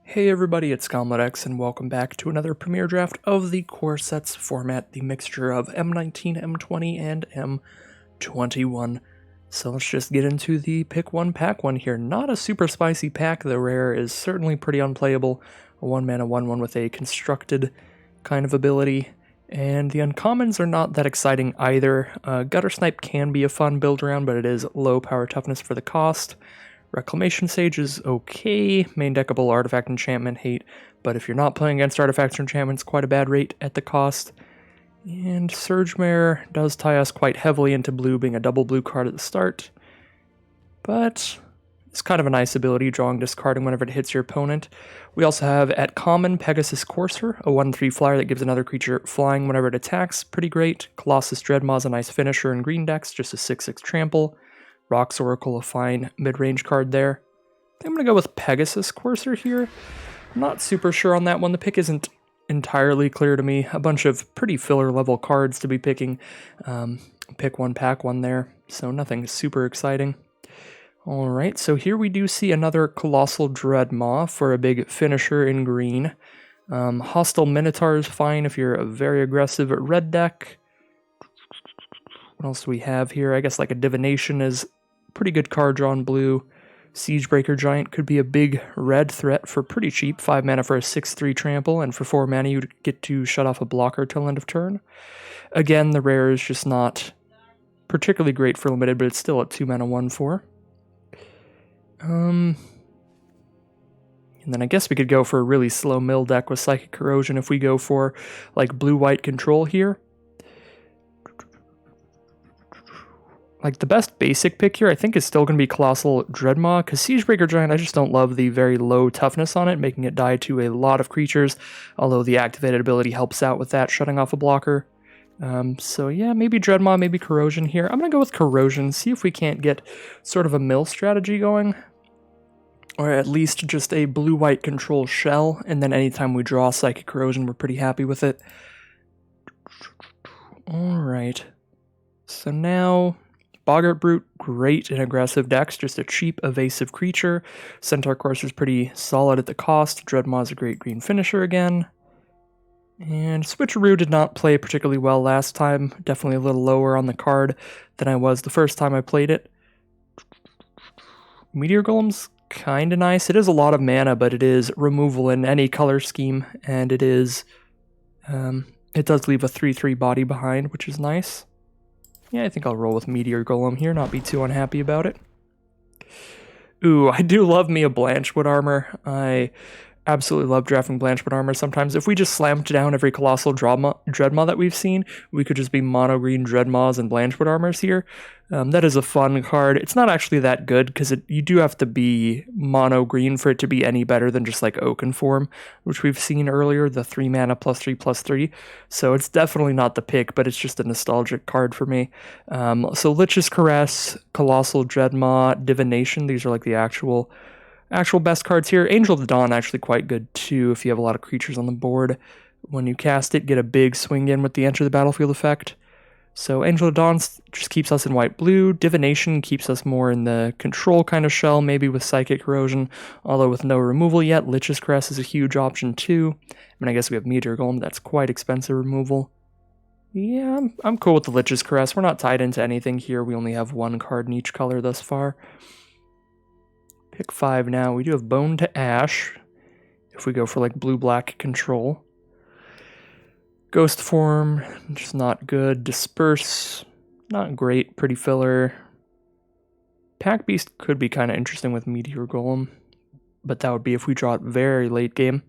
Hey everybody, it's GauntletX and welcome back to another premiere draft of the core sets format, the mixture of M19, M20, and M21. So let's just get into the pick one, pack one here. Not a super spicy pack, the rare is certainly pretty unplayable. A 1-mana 1/1 with a constructed kind of ability. And the uncommons are not that exciting either. Gutter Snipe can be a fun build around, but it is low power toughness for the cost. Reclamation Sage is okay, main deckable artifact enchantment hate, but if you're not playing against artifacts or enchantments, quite a bad rate at the cost. And Surge Mare does tie us quite heavily into blue, being a double blue card at the start, but it's kind of a nice ability, drawing discarding whenever it hits your opponent. We also have at common Pegasus Courser, a 1/3 flyer that gives another creature flying whenever it attacks, pretty great. Colossus Dreadmaw is a nice finisher in green decks, just a 6/6 trample. Rock's Oracle, a fine mid-range card there. I think I'm going to go with Pegasus Courser here. I'm not super sure on that one. The pick isn't entirely clear to me. A bunch of pretty filler-level cards to be picking. Pick one, pack one there, so nothing super exciting. Alright, so here we do see another Colossal Dreadmaw for a big finisher in green. Hostile Minotaur is fine if you're a very aggressive red deck. What else do we have here? I guess like a Divination is pretty good card draw in blue. Siegebreaker Giant could be a big red threat for pretty cheap. 5 mana for a 6/3 trample, and for 4 mana you get to shut off a blocker till end of turn. Again, the rare is just not particularly great for limited, but it's still at 2 mana 1/4. And then I guess we could go for a really slow mill deck with Psychic Corrosion if we go for like blue-white control here. Like, the best basic pick here, I think, is still going to be Colossal Dreadmaw, because Siegebreaker Giant, I just don't love the very low toughness on it, making it die to a lot of creatures, although the activated ability helps out with that, shutting off a blocker. So yeah, maybe Dreadmaw, maybe Corrosion here. I'm going to go with Corrosion, see if we can't get sort of a mill strategy going, or at least just a blue-white control shell, and then anytime we draw Psychic Corrosion, we're pretty happy with it. Alright, so now Boggart Brute, great in aggressive decks, just a cheap, evasive creature. Centaur Courser is pretty solid at the cost. Dreadmaw is a great green finisher again. And Switcheroo did not play particularly well last time. Definitely a little lower on the card than I was the first time I played it. Meteor Golem's kind of nice. It is a lot of mana, but it is removal in any color scheme, and it is... it does leave a 3/3 body behind, which is nice. Yeah, I think I'll roll with Meteor Golem here, not be too unhappy about it. Ooh, I do love me a Blanchwood Armor. I absolutely love drafting Blanchwood Armor sometimes. If we just slammed down every Colossal Dreadmaw that we've seen, we could just be mono-green Dreadmaws and Blanchwood Armors here. That is a fun card. It's not actually that good, because you do have to be mono-green for it to be any better than just like Oakenform, which we've seen earlier, the 3 mana +3/+3. So it's definitely not the pick, but it's just a nostalgic card for me. So Lich's Caress, Colossal Dreadmaw, Divination, these are like the actual best cards here. Angel of the Dawn actually quite good too if you have a lot of creatures on the board. When you cast it, get a big swing in with the Enter the Battlefield effect. So Angel of the Dawn just keeps us in white-blue. Divination keeps us more in the control kind of shell, maybe with Psychic Corrosion, although with no removal yet. Lich's Caress is a huge option too. I mean, I guess we have Meteor Golem, that's quite expensive removal. Yeah, I'm cool with the Lich's Caress. We're not tied into anything here. We only have one card in each color thus far. Pick 5 now. We do have Bone to Ash, if we go for like blue-black control. Ghost Form, just not good. Disperse, not great, pretty filler. Pack Beast could be kind of interesting with Meteor Golem, but that would be if we draw it very late game.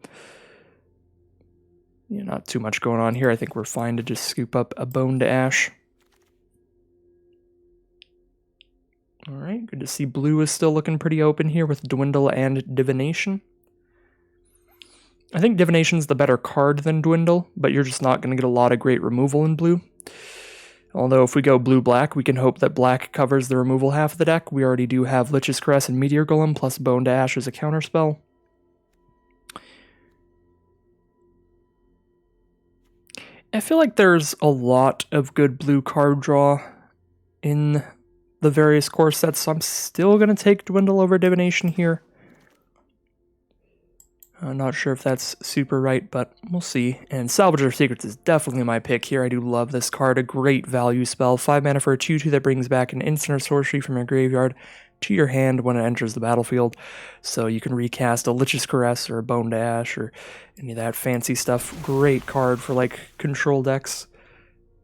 Yeah, not too much going on here. I think we're fine to just scoop up a Bone to Ash. Alright, good to see blue is still looking pretty open here with Dwindle and Divination. I think Divination's the better card than Dwindle, but you're just not going to get a lot of great removal in blue. Although if we go blue-black, we can hope that black covers the removal half of the deck. We already do have Lich's Caress and Meteor Golem, plus Bone to Ash as a counterspell. I feel like there's a lot of good blue card draw in the various core sets, so I'm still going to take Dwindle over Divination here. Not sure if that's super right, but we'll see. And Salvager of Secrets is definitely my pick here. I do love this card. A great value spell. 5 mana for a 2/2 that brings back an instant or sorcery from your graveyard to your hand when it enters the battlefield. So you can recast a Lich's Caress or a Bone Dash or any of that fancy stuff. Great card for like control decks.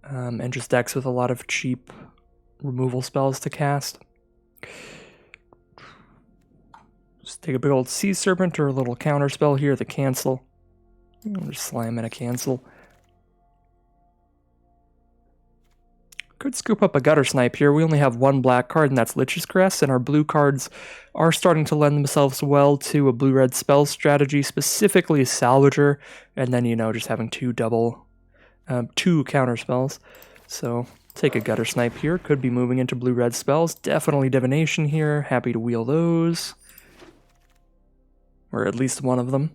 And just decks with a lot of cheap removal spells to cast. Just take a big old Sea Serpent or a little counter spell here, the cancel. I'll just slam in a cancel. Could scoop up a Gutter Snipe here. We only have one black card, and that's Lich's Caress, and our blue cards are starting to lend themselves well to a blue-red spell strategy, specifically Salvager, and then, you know, just having two counter spells. So take a Gutter Snipe here. Could be moving into blue-red spells. Definitely Divination here. Happy to wheel those. Or at least one of them.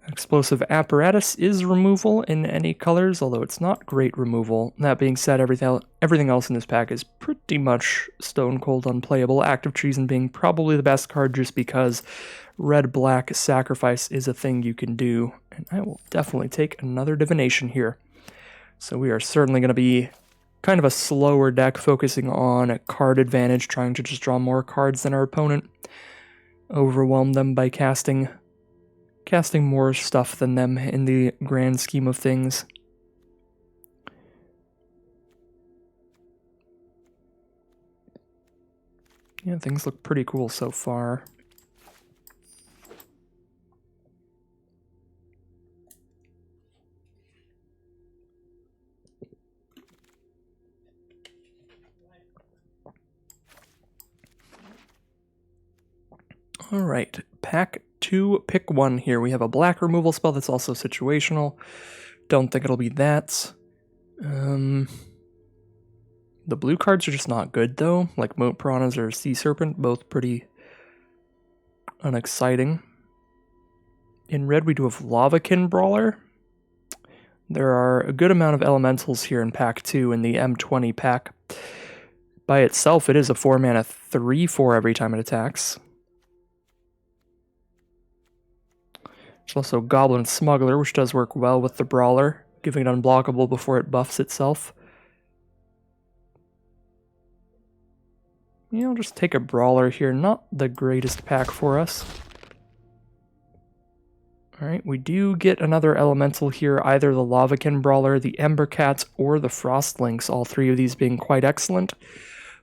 Explosive Apparatus is removal in any colors, although it's not great removal. That being said, everything else in this pack is pretty much stone cold unplayable. Active Treason being probably the best card just because red-black sacrifice is a thing you can do. And I will definitely take another Divination here. So we are certainly going to be kind of a slower deck, focusing on card advantage, trying to just draw more cards than our opponent. Overwhelm them by casting more stuff than them in the grand scheme of things. Yeah, things look pretty cool so far. Alright, pack 2, pick 1 here. We have a black removal spell that's also situational. Don't think it'll be that. The blue cards are just not good though, like Moat Piranhas or Sea Serpent, both pretty unexciting. In red we do have Lavakin Brawler. There are a good amount of elementals here in pack 2 in the M20 pack. By itself it is a 4 mana 3/4 every time it attacks. There's also Goblin Smuggler, which does work well with the Brawler, giving it unblockable before it buffs itself. Yeah, I'll just take a Brawler here. Not the greatest pack for us. Alright, we do get another elemental here, either the Lavakin Brawler, the Ember Cats, or the Frostlings, all three of these being quite excellent.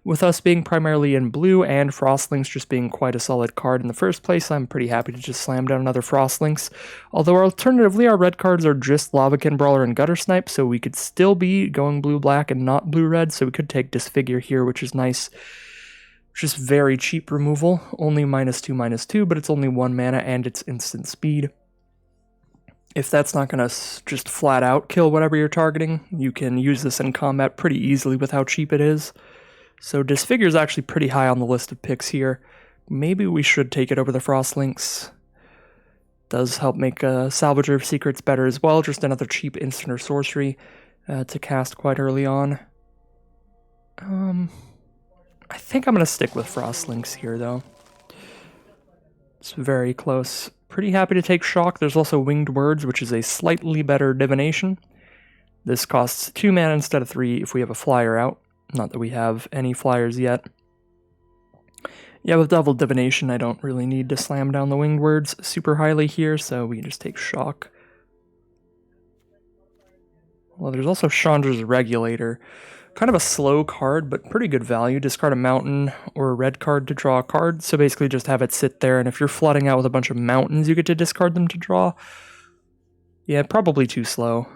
With us being primarily in blue and Frostlings just being quite a solid card in the first place, I'm pretty happy to just slam down another Frostlings. Although alternatively, our red cards are just Lavakin Brawler and Gutter Snipe, so we could still be going blue-black and not blue-red, so we could take Disfigure here, which is nice. Just very cheap removal, only -2/-2, but it's only 1 mana and it's instant speed. If that's not going to just flat out kill whatever you're targeting, you can use this in combat pretty easily with how cheap it is. So Disfigure is actually pretty high on the list of picks here. Maybe we should take it over the Frostlings. Does help make Salvager of Secrets better as well, just another cheap instant or sorcery to cast quite early on. I think I'm going to stick with Frostlings here, though. It's very close. Pretty happy to take Shock. There's also Winged Words, which is a slightly better Divination. This costs 2 mana instead of 3 if we have a flyer out. Not that we have any flyers yet. Yeah, with Double Divination, I don't really need to slam down the Winged Words super highly here, so we can just take Shock. Well, there's also Chandra's Regulator. Kind of a slow card, but pretty good value. Discard a mountain or a red card to draw a card, so basically just have it sit there, and if you're flooding out with a bunch of mountains, you get to discard them to draw. Yeah, probably too slow.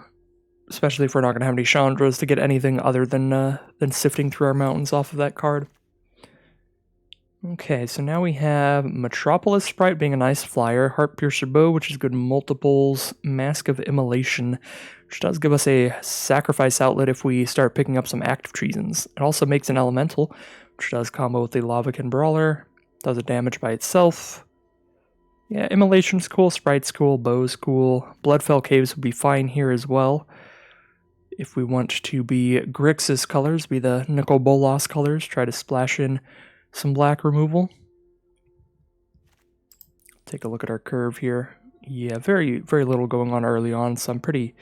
Especially if we're not going to have any Chandras to get anything other than sifting through our mountains off of that card. Okay, so now we have Metropolis Sprite being a nice flyer, Heart Piercer Bow, which is good multiples, Mask of Immolation, which does give us a sacrifice outlet if we start picking up some active treasons. It also makes an elemental, which does combo with the Lavakin Brawler, does a damage by itself. Yeah, Immolation's cool, Sprite's cool, Bow's cool, Bloodfell Caves would be fine here as well. If we want to be Grixis colors, be the Nicol Bolas colors, try to splash in some black removal. Take a look at our curve here. Yeah, very, very little going on early on, so I'm pretty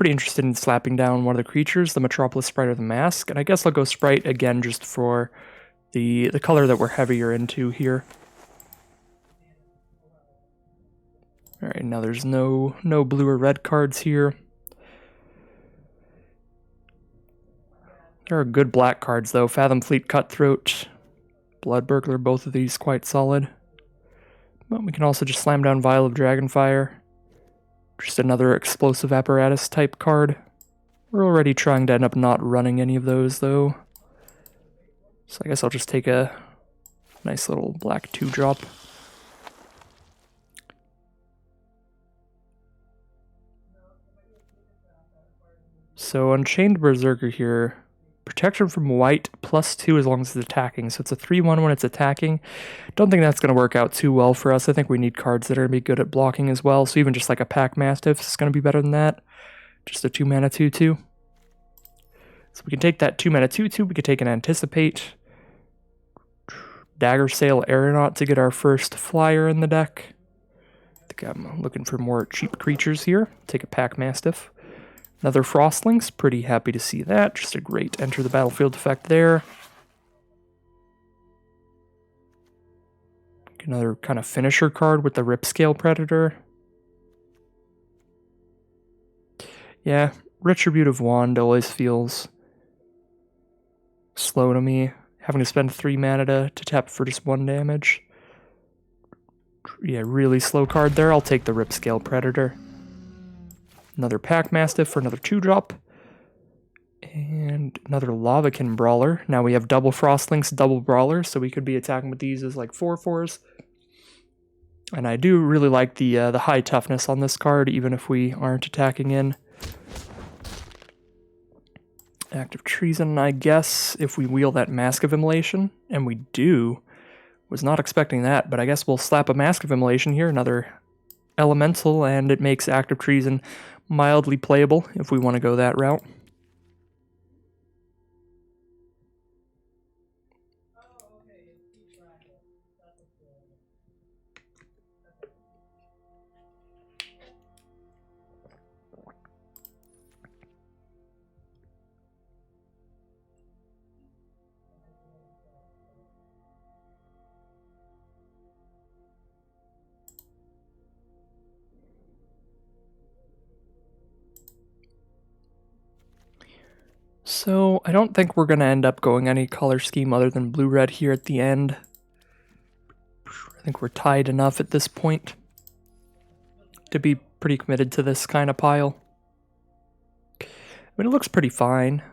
interested in slapping down one of the creatures, the Metropolis Sprite or the Mask, and I guess I'll go Sprite again just for the color that we're heavier into here. Alright, now there's no blue or red cards here. There are good black cards though, Fathom Fleet Cutthroat, Blood Burglar, both of these quite solid. But we can also just slam down Vial of Dragonfire. Just another explosive apparatus type card. We're already trying to end up not running any of those though. So I guess I'll just take a nice little black 2-drop. So Unchained Berserker here. Protection from white +2 as long as it's attacking. So it's a 3/1 when it's attacking. Don't think that's going to work out too well for us. I think we need cards that are going to be good at blocking as well. So even just like a Pack Mastiff is going to be better than that. Just a 2-mana 2/2. So we can take that 2-mana 2/2. We could take an Anticipate. Dagger Sail Aeronaut to get our first flyer in the deck. I think I'm looking for more cheap creatures here. Take a Pack Mastiff. Another Frostlings, pretty happy to see that. Just a great enter the battlefield effect there. Another kind of finisher card with the Ripscale Predator. Yeah, Retributive Wand always feels slow to me. Having to spend 3 mana to tap for just 1 damage. Yeah, really slow card there. I'll take the Ripscale Predator. Another Pack Mastiff for another 2-drop. And another Lavakin Brawler. Now we have double Frostlings, double Brawlers, so we could be attacking with these as like 4/4s. And I do really like the high toughness on this card, even if we aren't attacking in. Act of Treason, I guess, if we wheel that Mask of Immolation. And we do. Was not expecting that, but I guess we'll slap a Mask of Immolation here, another Elemental, and it makes Act of Treason mildly playable if we want to go that route. So I don't think we're going to end up going any color scheme other than blue-red here at the end. I think we're tied enough at this point to be pretty committed to this kind of pile. I mean, it looks pretty fine,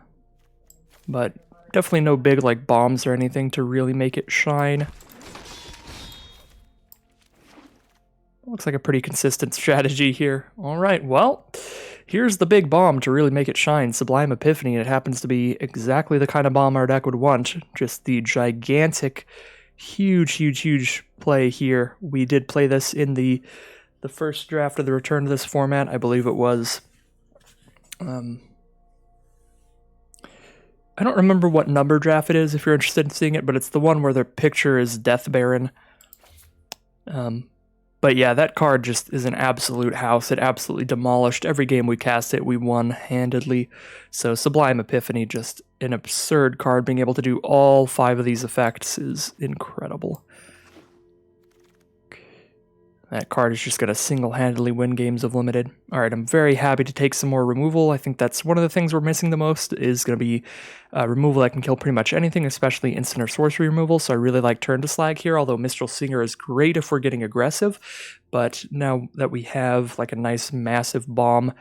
but definitely no big like bombs or anything to really make it shine. Looks like a pretty consistent strategy here. Alright, well, here's the big bomb to really make it shine, Sublime Epiphany. It happens to be exactly the kind of bomb our deck would want. Just the gigantic, huge play here. We did play this in the first draft of the return to this format. I believe it was... I don't remember what number draft it is if you're interested in seeing it, but it's the one where the picture is Death Baron. But yeah, that card just is an absolute house. It absolutely demolished. Every game we cast it, we won handedly. So Sublime Epiphany, just an absurd card. Being able to do all 5 of these effects is incredible. That card is just going to single-handedly win games of Limited. Alright, I'm very happy to take some more removal. I think that's one of the things we're missing the most, is going to be removal that can kill pretty much anything, especially instant or sorcery removal, so I really like Turn to Slag here, although Mistral Singer is great if we're getting aggressive, but now that we have like a nice massive bomb,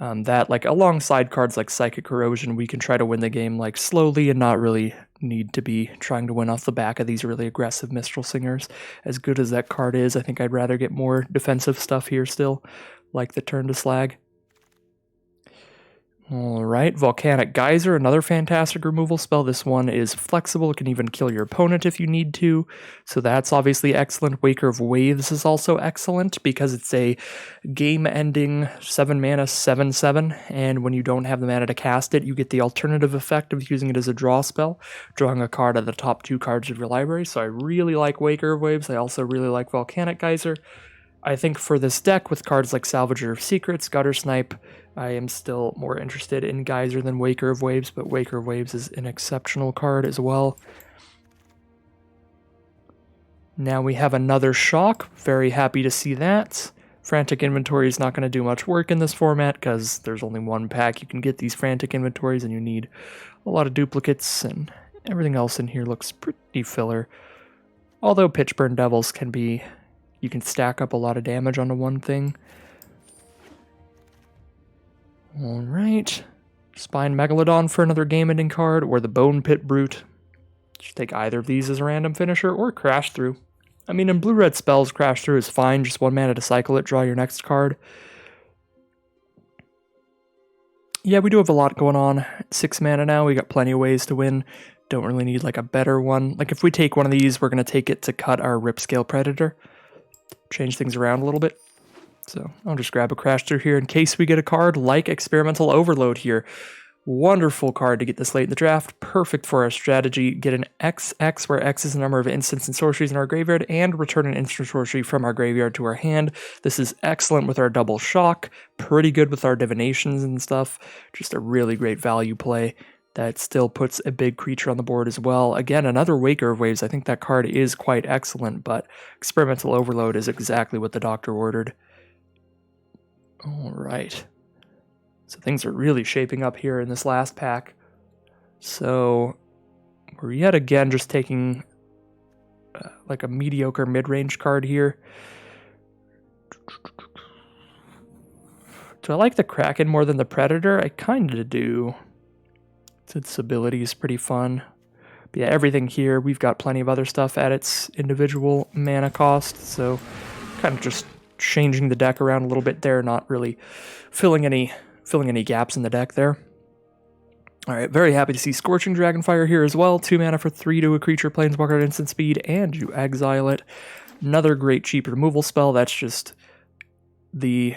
that like alongside cards like Psychic Corrosion, we can try to win the game like slowly and not really need to be trying to win off the back of these really aggressive Mistral Singers. As good as that card is, I think I'd rather get more defensive stuff here still, like the Turn to Slag. Alright, Volcanic Geyser, another fantastic removal spell. This one is flexible, it can even kill your opponent if you need to, so that's obviously excellent. Waker of Waves is also excellent because it's a game-ending 7 mana 7/7, and when you don't have the mana to cast it, you get the alternative effect of using it as a draw spell, drawing a card out of the top 2 cards of your library, so I really like Waker of Waves. I also really like Volcanic Geyser. I think for this deck, with cards like Salvager of Secrets, Gutter Snipe, I am still more interested in Geyser than Waker of Waves, but Waker of Waves is an exceptional card as well. Now we have another Shock. Very happy to see that. Frantic Inventory is not going to do much work in this format because there's only one pack you can get these Frantic Inventories, and you need a lot of duplicates, and everything else in here looks pretty filler. Although Pitchburn Devils can be... you can stack up a lot of damage onto one thing. Alright. Spine Megalodon for another game-ending card, or the Bone Pit Brute. Just take either of these as a random finisher, or Crash Through. I mean, in blue-red spells, Crash Through is fine. Just 1 mana to cycle it, draw your next card. Yeah, we do have a lot going on. 6 mana now, we got plenty of ways to win. Don't really need like a better one. Like if we take one of these, we're going to take it to cut our Ripscale Predator. Change things around a little bit. So I'll just grab a Crash Through here in case we get a card like Experimental Overload here. Wonderful card to get this late in the draft. Perfect for our strategy. Get an XX, where X is the number of instants and sorceries in our graveyard, and return an instant sorcery from our graveyard to our hand. This is excellent with our double shock. Pretty good with our divinations and stuff. Just a really great value play that still puts a big creature on the board as well. Again, another Waker of Waves. I think that card is quite excellent, but Experimental Overload is exactly what the doctor ordered. All right. So things are really shaping up here in this last pack. So we're yet again just taking like a mediocre mid-range card here. Do I like the Kraken more than the Predator? I kind of do. Its ability is pretty fun. But yeah, everything here, we've got plenty of other stuff at its individual mana cost. So kind of just changing the deck around a little bit there, not really filling any gaps in the deck there. Alright, very happy to see Scorching Dragonfire here as well. 2 mana for 3 to a creature, Planeswalker at instant speed, and you exile it. Another great cheap removal spell. That's just the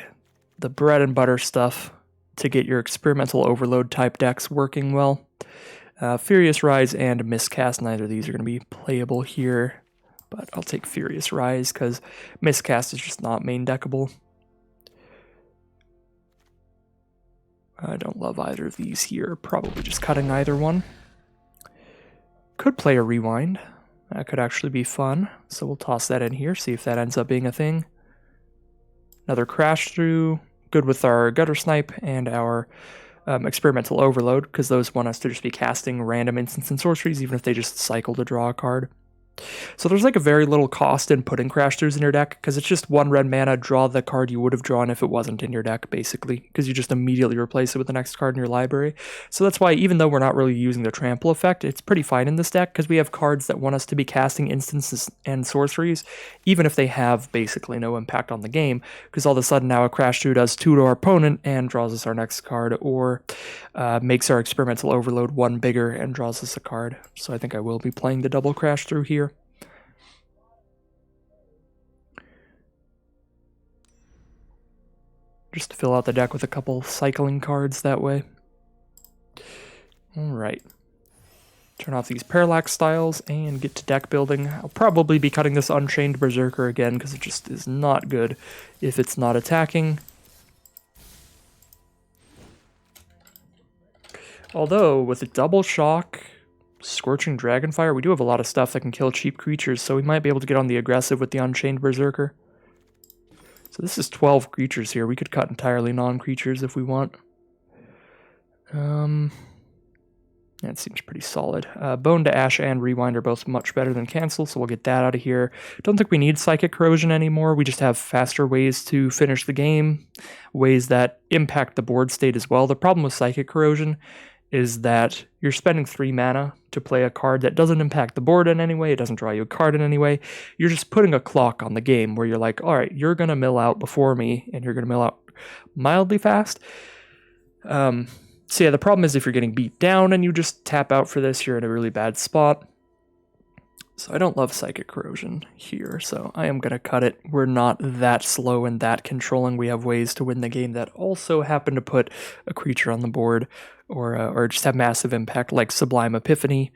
bread and butter stuff to get your Experimental Overload type decks working well. Furious Rise and Miscast, neither of these are going to be playable here, but I'll take Furious Rise because Miscast is just not main deckable. I don't love either of these here. Probably just cutting either one. Could play a Rewind. That could actually be fun. So we'll toss that in here, see if that ends up being a thing. Another Crash Through. Good with our Gutter Snipe and our Experimental Overload, because those want us to just be casting random instants and sorceries, even if they just cycle to draw a card. So there's like a very little cost in putting Crash Throughs in your deck, because it's just 1 red mana, draw the card you would have drawn if it wasn't in your deck, basically, because you just immediately replace it with the next card in your library. So that's why, even though we're not really using the trample effect, it's pretty fine in this deck, because we have cards that want us to be casting instances and sorceries, even if they have basically no impact on the game, because all of a sudden now a Crash Through does 2 to our opponent and draws us our next card, or makes our Experimental Overload 1 bigger and draws us a card. So I think I will be playing the double Crash Through here. Just to fill out the deck with a couple cycling cards that way. Alright. Turn off these Parallax Styles and get to deck building. I'll probably be cutting this Unchained Berserker again because it just is not good if it's not attacking. Although, with a double shock, Scorching Dragonfire, we do have a lot of stuff that can kill cheap creatures, so we might be able to get on the aggressive with the Unchained Berserker. So this is 12 creatures here. We could cut entirely non-creatures if we want. That seems pretty solid. Bone to Ash and Rewind are both much better than Cancel, so we'll get that out of here. Don't think we need Psychic Corrosion anymore. We just have faster ways to finish the game, ways that impact the board state as well. The problem with Psychic Corrosion is that you're spending 3 mana to play a card that doesn't impact the board in any way, it doesn't draw you a card in any way. You're just putting a clock on the game where you're like, alright, you're going to mill out before me, and you're going to mill out mildly fast. So yeah, the problem is if you're getting beat down and you just tap out for this, you're in a really bad spot. So I don't love Psychic Corrosion here, so I am going to cut it. We're not that slow and that controlling. We have ways to win the game that also happen to put a creature on the board, or just have massive impact, like Sublime Epiphany,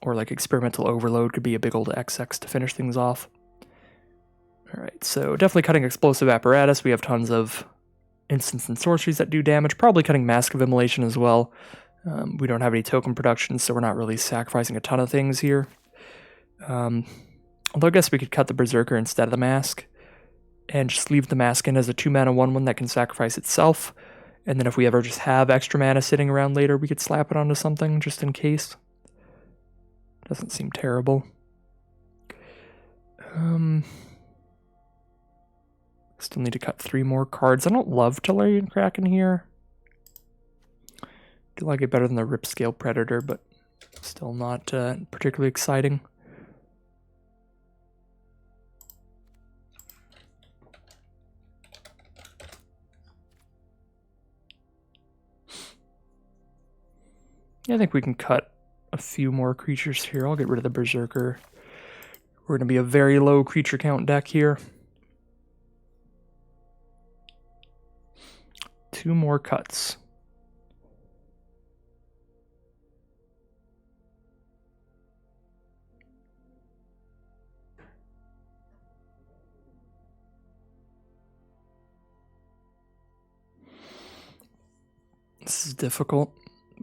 or like Experimental Overload could be a big old XX to finish things off. Alright, so definitely cutting Explosive Apparatus. We have tons of instants and sorceries that do damage. Probably cutting Mask of Immolation as well. We don't have any token production, so we're not really sacrificing a ton of things here. Although I guess we could cut the Berserker instead of the Mask, and just leave the Mask in as a 2-mana 1/1 that can sacrifice itself. And then if we ever just have extra mana sitting around later, we could slap it onto something just in case. Doesn't seem terrible. Still need to cut 3 more cards. I don't love Tellurian Kraken here. Do like it better than the Ripscale Predator, but still not particularly exciting. Yeah, I think we can cut a few more creatures here. I'll get rid of the Berserker. We're going to be a very low creature count deck here. 2 more cuts. This is difficult,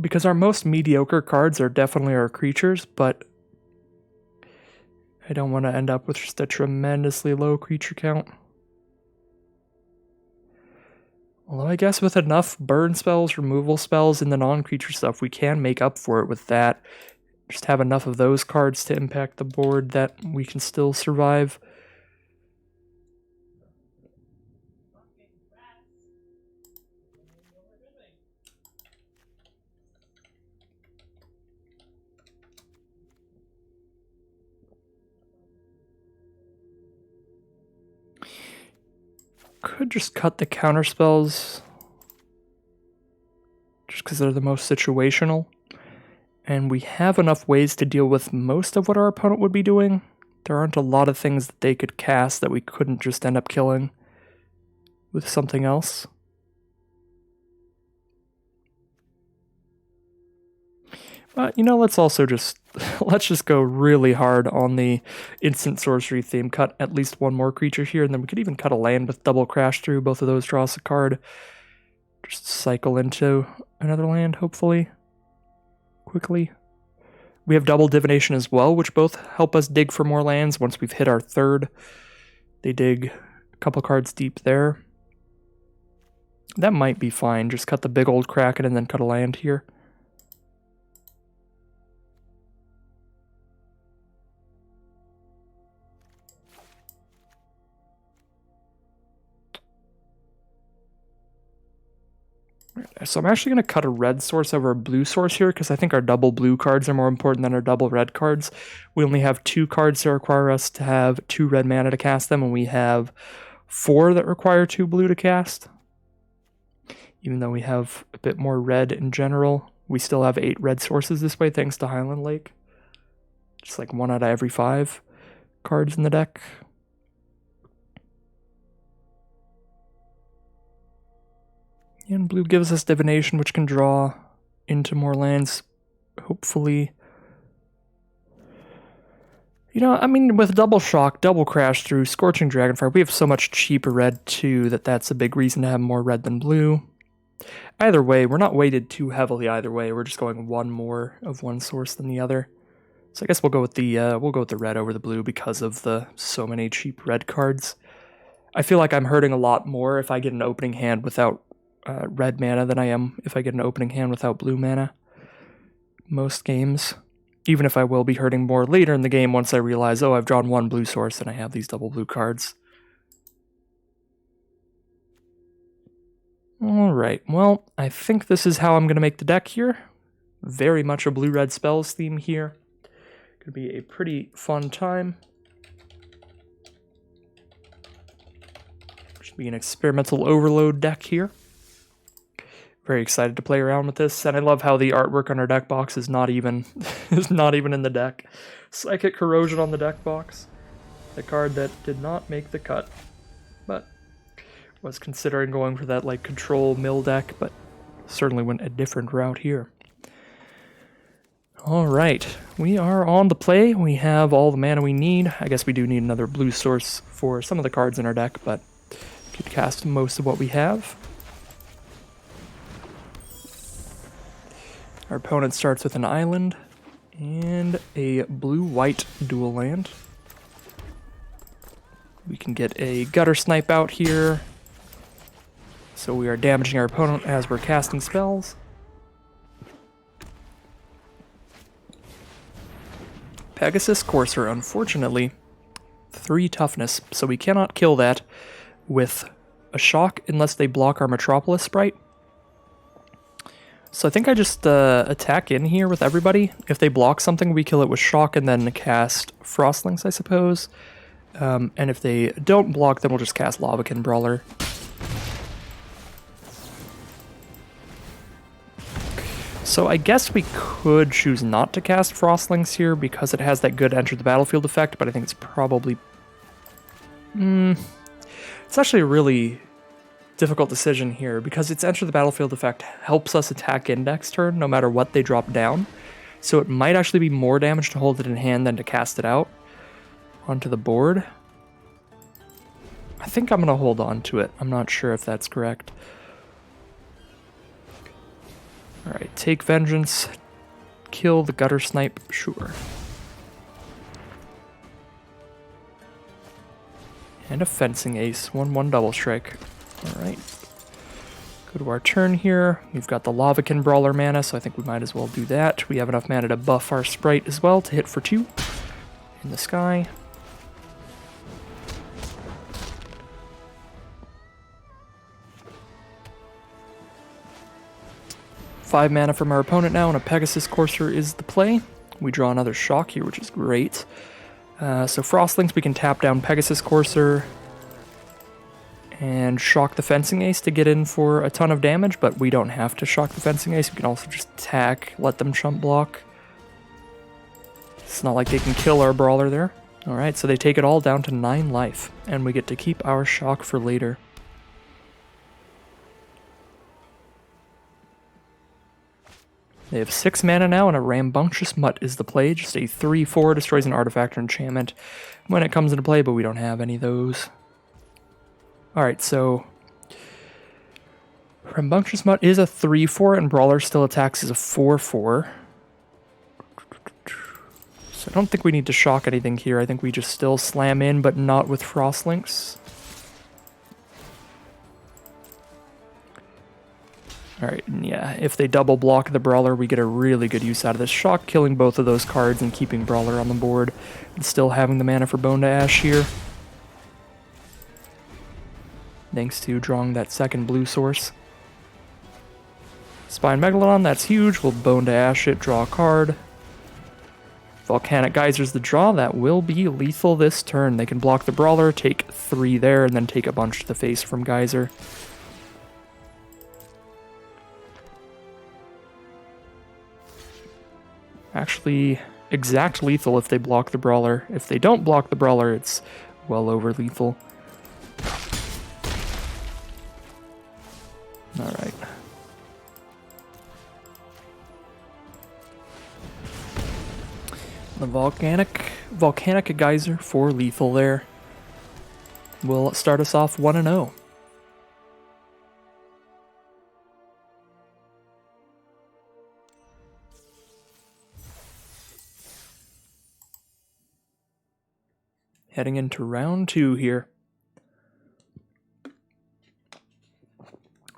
because our most mediocre cards are definitely our creatures, but I don't want to end up with just a tremendously low creature count. Although I guess with enough burn spells, removal spells, and the non-creature stuff, we can make up for it with that. Just have enough of those cards to impact the board that we can still survive. Could just cut the counter spells just because they're the most situational. And we have enough ways to deal with most of what our opponent would be doing. There aren't a lot of things that they could cast that we couldn't just end up killing with something else. But, you know, let's also just let's just go really hard on the instant sorcery theme. Cut at least 1 more creature here, and then we could even cut a land with double crash through. Both of those draw us a card. Just cycle into another land, hopefully. Quickly. We have double divination as well, which both help us dig for more lands. Once we've hit our 3rd, they dig a couple cards deep there. That might be fine. Just cut the big old Kraken and then cut a land here. So I'm actually going to cut a red source over a blue source here, because I think our double blue cards are more important than our double red cards. We only have 2 cards that require us to have 2 red mana to cast them, and we have 4 that require 2 blue to cast. Even though we have a bit more red in general, we still have 8 red sources this way, thanks to Highland Lake. Just like 1 out of every 5 cards in the deck. And blue gives us divination, which can draw into more lands, hopefully. You know, I mean, with double shock, double crash through, Scorching Dragonfire, we have so much cheaper red too that that's a big reason to have more red than blue. Either way, we're not weighted too heavily either way. We're just going 1 more of one source than the other. So I guess we'll go with the red over the blue because of the so many cheap red cards. I feel like I'm hurting a lot more if I get an opening hand without red mana than I am if I get an opening hand without blue mana. Most games. Even if I will be hurting more later in the game once I realize, oh, I've drawn 1 blue source and I have these double blue cards. Alright, well, I think this is how I'm going to make the deck here. Very much a blue-red spells theme here. Gonna be a pretty fun time. Should be an experimental overload deck here. Very excited to play around with this, and I love how the artwork on our deck box is not even in the deck. Psychic Corrosion on the deck box, the card that did not make the cut, but was considering going for that like control mill deck, but certainly went a different route here. Alright, we are on the play. We have all the mana we need. I guess we do need another blue source for some of the cards in our deck, but could cast most of what we have. Our opponent starts with an island and a blue-white dual land. We can get a gutter snipe out here, so we are damaging our opponent as we're casting spells. Pegasus Courser, unfortunately, 3 toughness, so we cannot kill that with a shock unless they block our Metropolis sprite. So I think I just attack in here with everybody. If they block something, we kill it with shock and then cast Frostlinks, I suppose. And if they don't block, then we'll just cast Lavakin Brawler. So I guess we could choose not to cast Frostlinks here because it has that good enter the battlefield effect, but I think it's probably... It's actually a really difficult decision here because its enter the battlefield effect helps us attack in next turn no matter what they drop down. So it might actually be more damage to hold it in hand than to cast it out onto the board. I think I'm going to hold on to it. I'm not sure if that's correct. Alright, take Vengeance. Kill the Gutter Snipe, sure. And a Fencing Ace, 1/1 double strike. Alright. Go to our turn here. We've got the Lavakin Brawler mana, so I think we might as well do that. We have enough mana to buff our sprite as well to hit for 2 in the sky. Five mana from our opponent now, and a Pegasus Courser is the play. We draw another shock here, which is great. So Frostlinks, we can tap down Pegasus Courser and shock the Fencing Ace to get in for a ton of damage, but we don't have to shock the Fencing Ace. We can also just attack, let them chump block. It's not like they can kill our Brawler there. Alright, so they take it all down to 9 life, and we get to keep our shock for later. They have 6 mana now, and a Rambunctious Mutt is the play. Just a 3/4, destroys an artifact or enchantment when it comes into play, but we don't have any of those. Alright, so Rambunctious Mutt is a 3/4, and Brawler still attacks as a 4/4. So I don't think we need to shock anything here. I think we just still slam in, but not with Frostlinks. Alright, and yeah, if they double block the Brawler, we get a really good use out of this shock, killing both of those cards and keeping Brawler on the board, and still having the mana for Bone to Ash here. Thanks to drawing that second blue source. Spine Megalodon, that's huge. We'll Bone to Ash it, draw a card. Volcanic Geyser's the draw. That will be lethal this turn. They can block the Brawler, take 3 there, and then take a bunch to the face from Geyser. Actually, exact lethal if they block the Brawler. If they don't block the Brawler, it's well over lethal. Alright. The Volcanic Geyser for lethal there will start us off 1-0. Heading into round 2 here.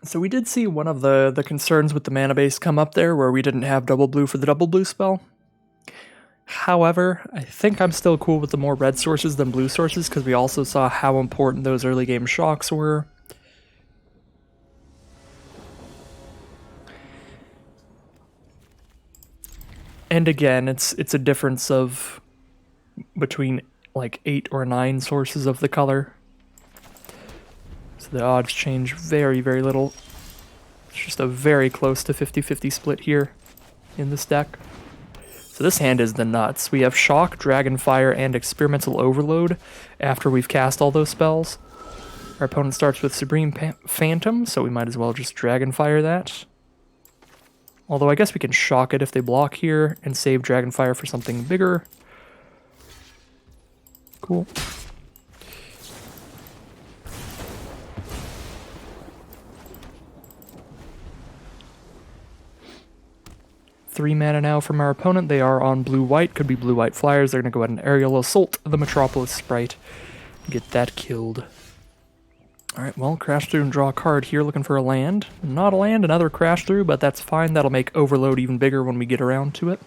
So we did see one of the concerns with the mana base come up there where we didn't have double blue for the double blue spell. However, I think I'm still cool with the more red sources than blue sources because we also saw how important those early game shocks were. And again, it's a difference of between like 8 or 9 sources of the color. So the odds change very, very little. It's just a very close to 50-50 split here in this deck. So this hand is the nuts. We have Shock, Dragonfire, and Experimental Overload after we've cast all those spells. Our opponent starts with Supreme Phantom, so we might as well just Dragonfire that. Although I guess we can shock it if they block here and save Dragonfire for something bigger. Cool. Three mana now from our opponent. They are on blue-white. Could be blue-white flyers. They're going to go ahead and aerial assault the Metropolis Sprite. Get that killed. Alright, well, crash through and draw a card here, looking for a land. Not a land, another crash through, but that's fine. That'll make Overload even bigger when we get around to it.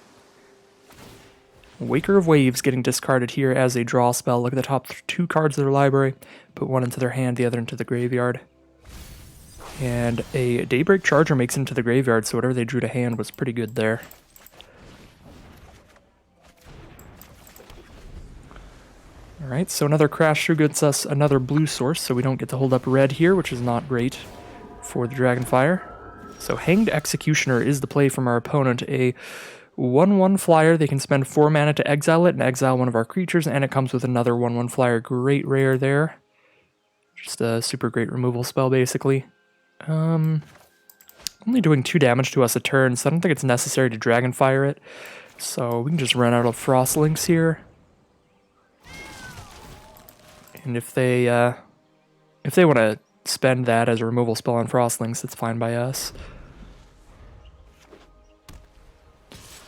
Waker of Waves getting discarded here as a draw spell. Look at the top two cards of their library. Put one into their hand, the other into the graveyard. And a Daybreak Charger makes it into the graveyard, so whatever they drew to hand was pretty good there. Alright, so another crash through gets us another blue source, so we don't get to hold up red here, which is not great for the Dragonfire. So Hanged Executioner is the play from our opponent. A 1/1 flyer, they can spend 4 mana to exile it and exile one of our creatures, and it comes with another 1/1 flyer. Great rare there. Just a super great removal spell, basically. Only doing 2 damage to us a turn, so I don't think it's necessary to Dragonfire it. So we can just run out of Frostlinks here. And if they want to spend that as a removal spell on Frostlinks, it's fine by us.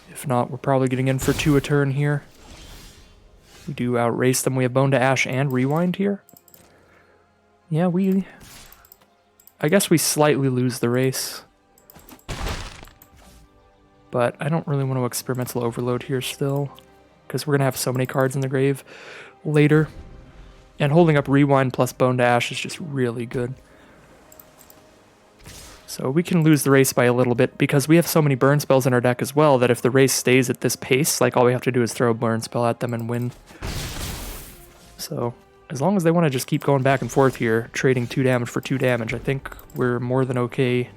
If not, we're probably getting in for 2 a turn here. We do outrace them. We have Bone to Ash and Rewind here. Yeah, I guess we slightly lose the race. But I don't really want to Experimental Overload here still, because we're going to have so many cards in the grave later. And holding up Rewind plus Bone to Ash is just really good. So we can lose the race by a little bit because we have so many burn spells in our deck as well that if the race stays at this pace, like all we have to do is throw a burn spell at them and win. So as long as they want to just keep going back and forth here, trading 2 damage for 2 damage, I think we're more than okay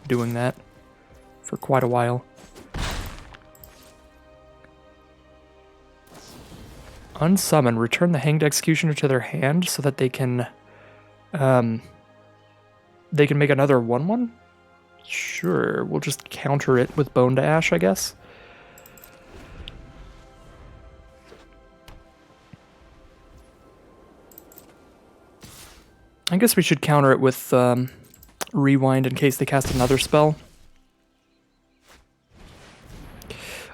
doing that for quite a while. Unsummon, return the Hanged Executioner to their hand so that they can make another 1/1? Sure, we'll just counter it with Bone to Ash, I guess. I guess we should counter it with Rewind in case they cast another spell.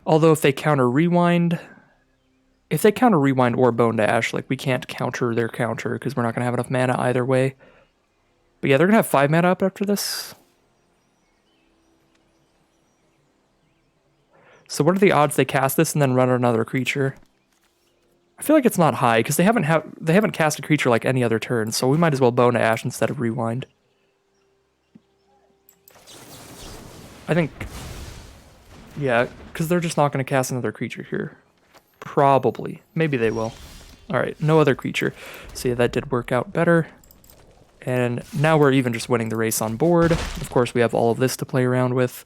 Although if they counter Rewind or Bone to Ash, like we can't counter their counter because we're not going to have enough mana either way. But yeah, they're going to have 5 mana up after this. So what are the odds they cast this and then run another creature? I feel like it's not high because they haven't cast a creature like any other turn, so we might as well Bone to Ash instead of Rewind. I think, yeah, because they're just not going to cast another creature here. Probably. Maybe they will. Alright, no other creature. So yeah, that did work out better. And now we're even just winning the race on board. Of course, we have all of this to play around with.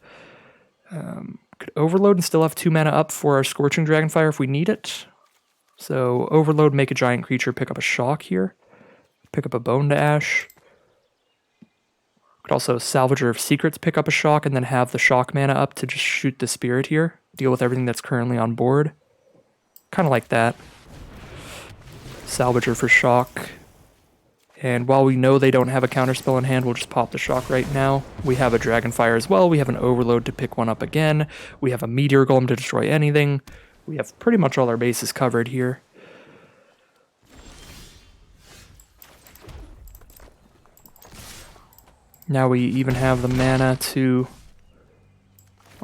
Could Overload and still have 2 mana up for our Scorching Dragonfire if we need it. So Overload, make a giant creature, pick up a Shock here. Pick up a Bone to Ash. Could also Salvager of Secrets, pick up a Shock, and then have the Shock mana up to just shoot the Spirit here. Deal with everything that's currently on board. Kind of like that. Salvager for Shock. And while we know they don't have a counterspell in hand, we'll just pop the Shock right now. We have a Dragonfire as well. We have an Overload to pick one up again. We have a Meteor Golem to destroy anything. We have pretty much all our bases covered here. Now we even have the mana to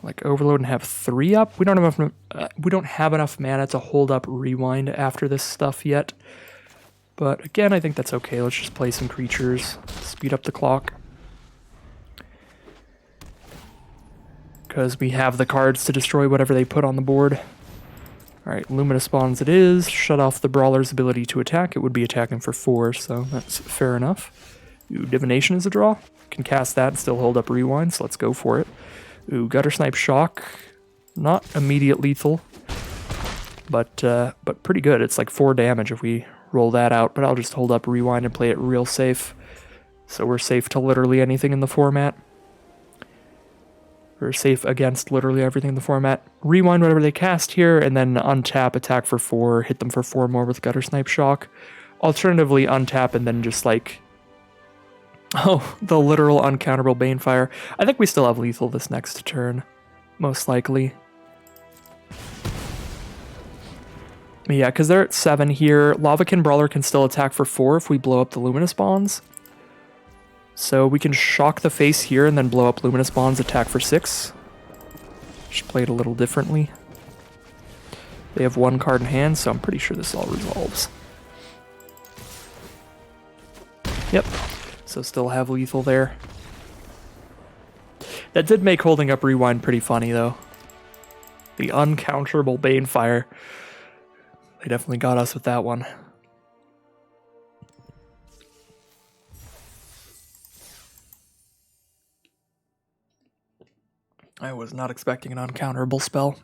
like Overload and have 3 up. We don't have enough mana to hold up Rewind after this stuff yet. But again, I think that's okay. Let's just play some creatures, speed up the clock. Because we have the cards to destroy whatever they put on the board. Alright, Luminous Spawns it is. Shut off the Brawler's ability to attack. It would be attacking for 4, so that's fair enough. Ooh, Divination is a draw. Can cast that and still hold up Rewind, so let's go for it. Ooh, Gutter Snipe Shock. Not immediate lethal, but pretty good. It's like 4 damage if we roll that out, but I'll just hold up Rewind and play it real safe. So we're safe to literally anything in the format. Or safe against literally everything in the format. Rewind whatever they cast here, and then untap, attack for 4, hit them for 4 more with Gutter Snipe Shock. Alternatively, untap and then just like... Oh, the literal uncounterable Banefire. I think we still have lethal this next turn. Most likely. Yeah, because they're at 7 here. Lavakin Brawler can still attack for 4 if we blow up the Luminous Bonds. So we can shock the face here and then blow up Luminous Bonds, attack for 6. Just play it a little differently. They have 1 card in hand, so I'm pretty sure this all resolves. Yep. So still have lethal there. That did make holding up Rewind pretty funny, though. The uncounterable Banefire. They definitely got us with that one. I was not expecting an uncounterable spell.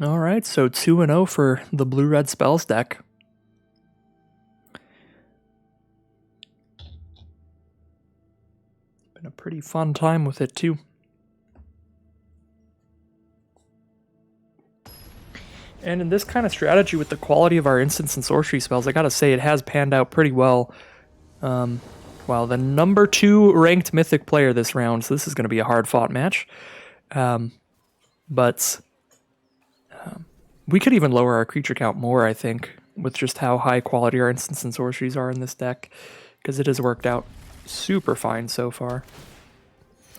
Alright, so 2-0 for the blue-red spells deck. Been a pretty fun time with it, too. And in this kind of strategy, with the quality of our instants and sorcery spells, I gotta say it has panned out pretty well. Wow, the number 2 ranked Mythic player this round, so this is going to be a hard-fought match. But we could even lower our creature count more, I think, with just how high quality our instants and sorceries are in this deck, because it has worked out super fine so far.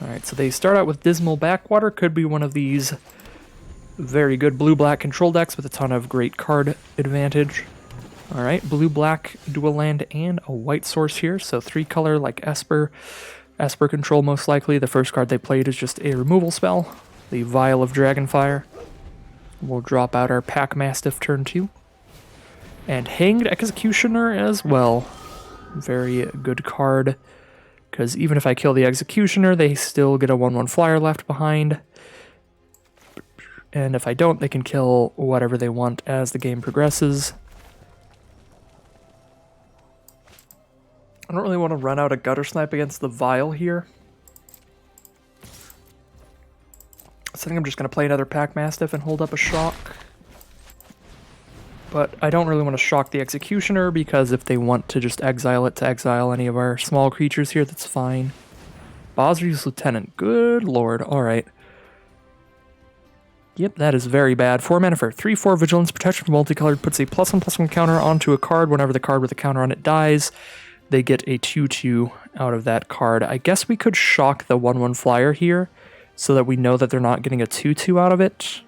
Alright, so they start out with Dismal Backwater, could be one of these very good blue-black control decks with a ton of great card advantage. Alright, blue-black dual land and a white source here, so 3-color like Esper. Esper control most likely. The first card they played is just a removal spell, the Vial of Dragonfire. We'll drop out our Pack Mastiff turn 2. And Hanged Executioner as well. Very good card, because even if I kill the Executioner, they still get a 1/1 flyer left behind. And if I don't, they can kill whatever they want as the game progresses. I don't really want to run out a Gutter Snipe against the Vial here. So I think I'm just going to play another Pack Mastiff and hold up a Shock. But I don't really want to shock the Executioner, because if they want to just exile it to exile any of our small creatures here, that's fine. Bosri's Lieutenant. Good lord. Alright. Yep, that is very bad. 4 mana for 3/4 Vigilance, Protection for Multicolored, puts a +1/+1 counter onto a card. Whenever the card with a counter on it dies, they get a 2/2 out of that card. I guess we could shock the 1/1 flyer here, so that we know that they're not getting a 2/2 out of it.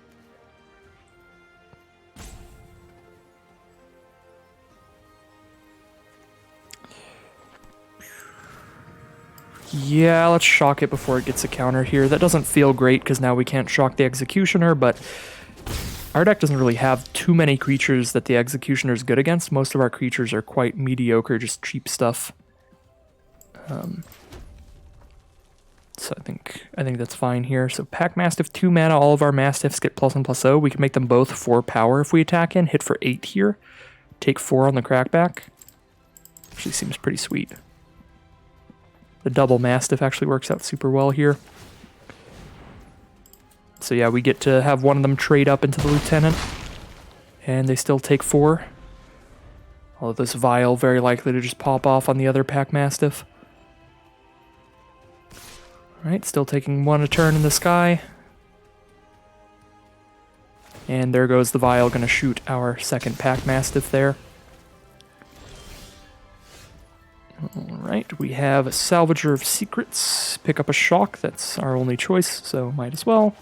Yeah, let's shock it before it gets a counter here. That doesn't feel great, because now we can't shock the Executioner, but our deck doesn't really have too many creatures that the Executioner is good against. Most of our creatures are quite mediocre, just cheap stuff. So I think that's fine here. So Pack Mastiff, 2 mana. All of our Mastiffs get +1/+0. We can make them both 4 power if we attack in. Hit for 8 here. Take 4 on the crackback. Actually seems pretty sweet. The double Mastiff actually works out super well here. So yeah, we get to have one of them trade up into the Lieutenant. And they still take 4. Although this Vial very likely to just pop off on the other Pack Mastiff. Alright, still taking 1 a turn in the sky. And there goes the Vial, gonna shoot our second Pack Mastiff there. Alright, we have Salvager of Secrets. Pick up a Shock, that's our only choice, so might as well.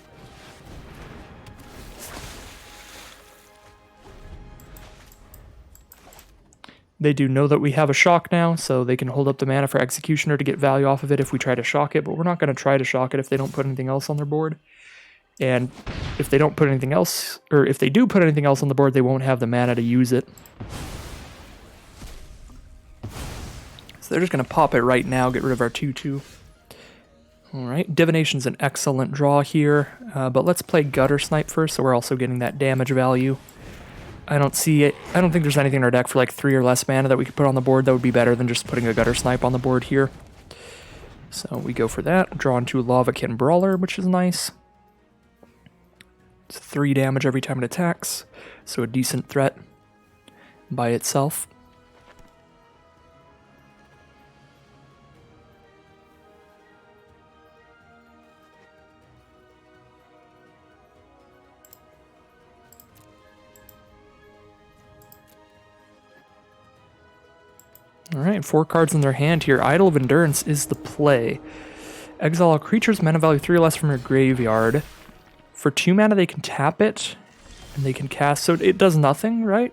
They do know that we have a Shock now, so they can hold up the mana for Executioner to get value off of it if we try to shock it, but we're not going to try to shock it if they don't put anything else on their board. And if they don't put anything else, or if they do put anything else on the board, they won't have the mana to use it. So they're just going to pop it right now, get rid of our 2/2. Alright, Divination's an excellent draw here, but let's play Gutter Snipe first, so we're also getting that damage value. I don't see it. I don't think there's anything in our deck for like 3 or less mana that we could put on the board that would be better than just putting a Gutter Snipe on the board here. So we go for that. Draw into Lavakin Brawler, which is nice. It's 3 damage every time it attacks, so a decent threat by itself. Alright, 4 cards in their hand here. Idol of Endurance is the play. Exile all creatures, mana value 3 or less from your graveyard. For 2 mana, they can tap it, and they can cast, so it does nothing, right?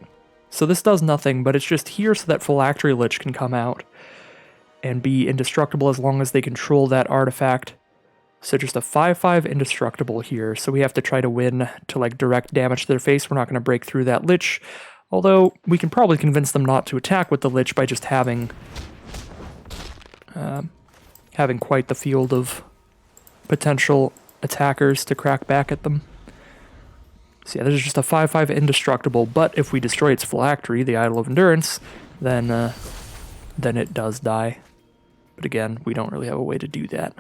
So this does nothing, but it's just here so that Phylactery Lich can come out and be indestructible as long as they control that artifact. So just a 5/5 indestructible here, so we have to try to win to like direct damage to their face. We're not going to break through that Lich. Although, we can probably convince them not to attack with the Lich by just having quite the field of potential attackers to crack back at them. So yeah, this is just a 5/5 indestructible, but if we destroy its Phylactery, the Idol of Endurance, then it does die. But again, we don't really have a way to do that.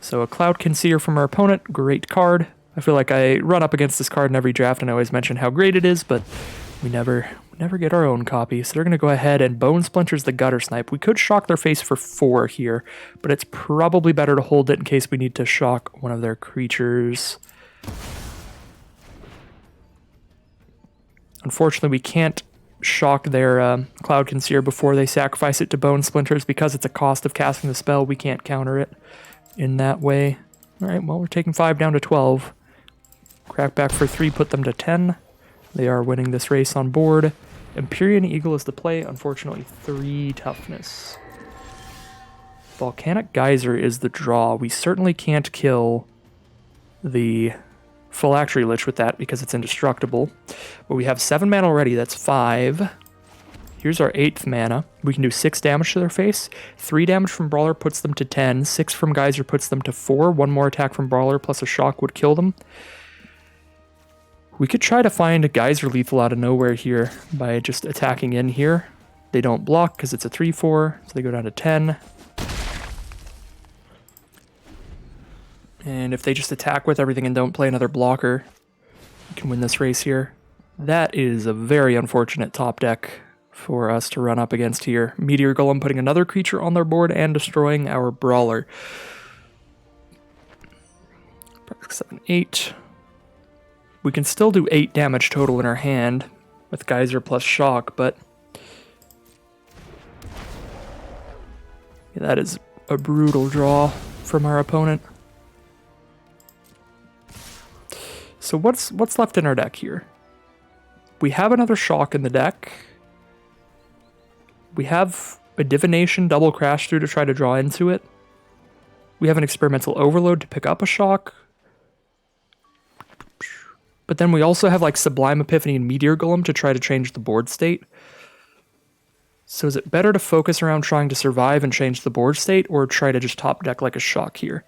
So a Cloudkin Seer from our opponent, great card. I feel like I run up against this card in every draft and I always mention how great it is, but we never get our own copy. So they're going to go ahead and Bone Splinters the Gutter Snipe. We could shock their face for 4 here, but it's probably better to hold it in case we need to shock one of their creatures. Unfortunately, we can't shock their Cloudkin Seer before they sacrifice it to Bone Splinters because it's a cost of casting the spell. We can't counter it in that way. Alright, well, we're taking 5 down to 12. Crack back for 3, put them to 10. They are winning this race on board. Empyrean Eagle is the play, unfortunately 3 toughness. Volcanic Geyser is the draw. We certainly can't kill the Phylactery Lich with that because it's indestructible. But we have 7 mana already, that's 5. Here's our 8th mana. We can do 6 damage to their face. 3 damage from Brawler puts them to 10. 6 from Geyser puts them to 4. 1 more attack from Brawler plus a shock would kill them. We could try to find a Geyser lethal out of nowhere here by just attacking in here. They don't block because it's a 3/4, so they go down to 10. And if they just attack with everything and don't play another blocker, we can win this race here. That is a very unfortunate top deck for us to run up against here. Meteor Golem putting another creature on their board and destroying our Brawler. 7, 8. We can still do 8 damage total in our hand with Geyser plus Shock, but yeah, that is a brutal draw from our opponent. So what's left in our deck here? We have another Shock in the deck. We have a Divination double crash through to try to draw into it. We have an Experimental Overload to pick up a Shock. But then we also have like Sublime Epiphany and Meteor Golem to try to change the board state. So is it better to focus around trying to survive and change the board state, or try to just top deck like a Shock here?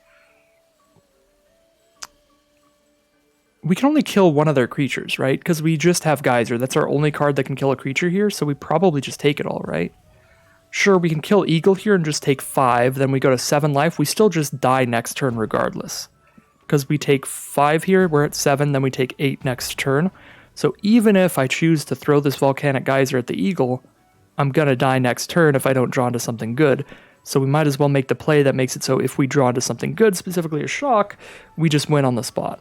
We can only kill one of their creatures, right? Because we just have Geyser. That's our only card that can kill a creature here, so we probably just take it all, right? Sure, we can kill Eagle here and just take 5, then we go to 7 life. We still just die next turn regardless. Because we take 5 here, we're at 7, then we take 8 next turn. So even if I choose to throw this Volcanic Geyser at the Eagle, I'm gonna die next turn if I don't draw into something good. So we might as well make the play that makes it so if we draw into something good, specifically a Shock, we just win on the spot.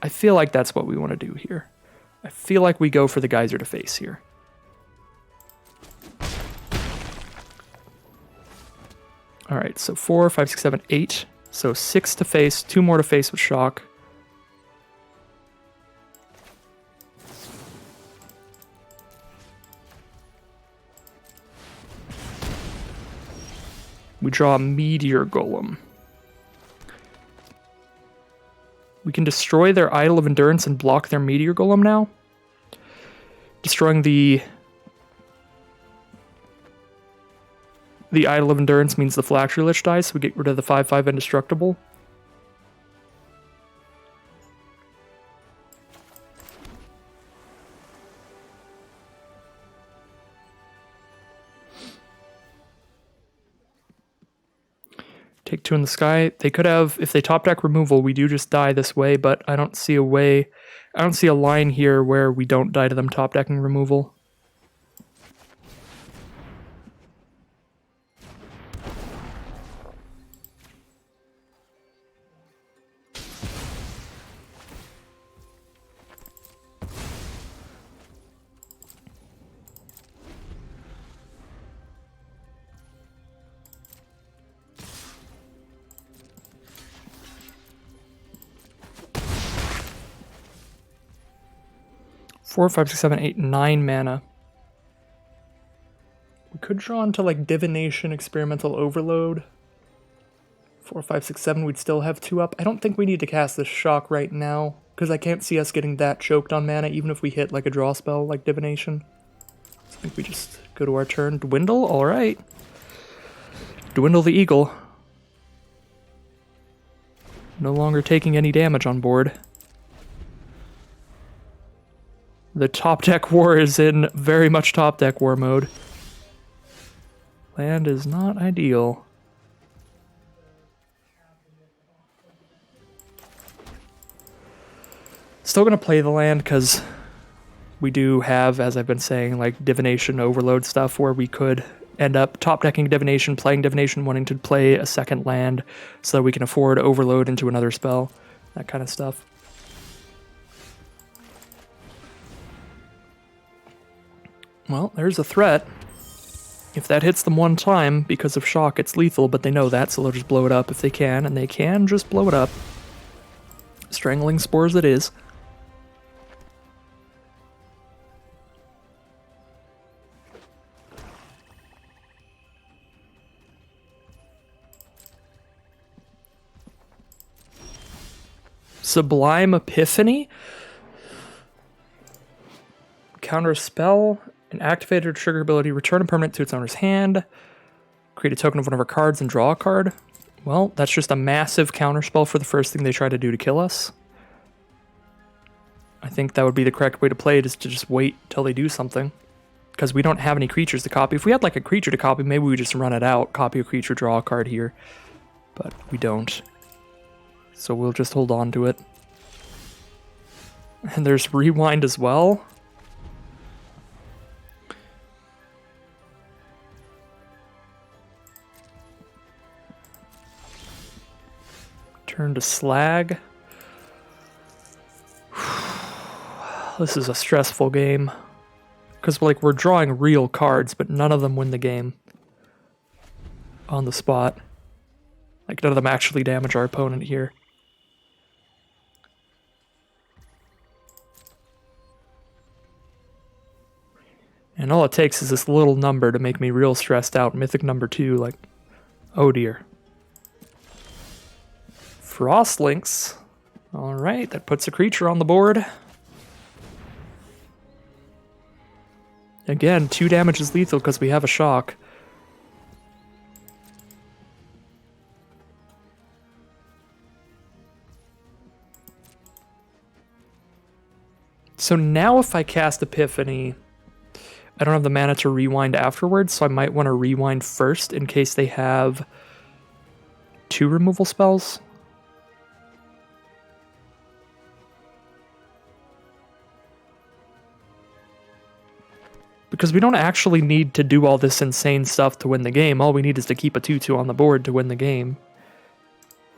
I feel like that's what we want to do here. I feel like we go for the Geyser to face here. Alright, so 4, 5, 6, 7, 8. So 6 to face, 2 more to face with Shock. We draw a Meteor Golem. We can destroy their Idol of Endurance and block their Meteor Golem now. Destroying the Idol of Endurance means the Phylactery Lich dies, so we get rid of the 5/5 Indestructible. Take 2 in the sky. They could have, if they top deck removal, we do just die this way, but I don't see a way, I don't see a line here where we don't die to them top decking removal. Four, 5, 6, 7, 8, 9 mana. We could draw into like Divination, Experimental Overload. 4, 5, 6, 7, we'd still have 2 up. I don't think we need to cast this Shock right now, because I can't see us getting that choked on mana, even if we hit like a draw spell like Divination. So I think we just go to our turn. Dwindle? Alright. Dwindle the Eagle. No longer taking any damage on board. The top deck war is in very much top deck war mode. Land is not ideal. Still gonna play the land because we do have, as I've been saying, like Divination Overload stuff where we could end up top decking Divination, playing Divination, wanting to play a second land so that we can afford Overload into another spell. That kind of stuff. Well, there's a threat. If that hits them one time, because of Shock, it's lethal, but they know that, so they'll just blow it up if they can, and they can just blow it up. Strangling Spores it is. Sublime Epiphany? Counter a spell. An activated trigger ability, return a permanent to its owner's hand, create a token of one of our cards and draw a card. Well, that's just a massive counterspell for the first thing they try to do to kill us. I think that would be the correct way to play it, is to just wait till they do something. Because we don't have any creatures to copy. If we had like a creature to copy, maybe we would just run it out, copy a creature, draw a card here. But we don't. So we'll just hold on to it. And there's Rewind as well. Turn to Slag. This is a stressful game. Because like we're drawing real cards, but none of them win the game. On the spot. Like none of them actually damage our opponent here. And all it takes is this little number to make me real stressed out. Mythic number 2, like, oh dear. Frostlinks. Alright, that puts a creature on the board. Again, 2 damage is lethal because we have a Shock. So now if I cast Epiphany, I don't have the mana to rewind afterwards, so I might want to rewind first in case they have 2 removal spells. Because we don't actually need to do all this insane stuff to win the game. All we need is to keep a 2/2 on the board to win the game.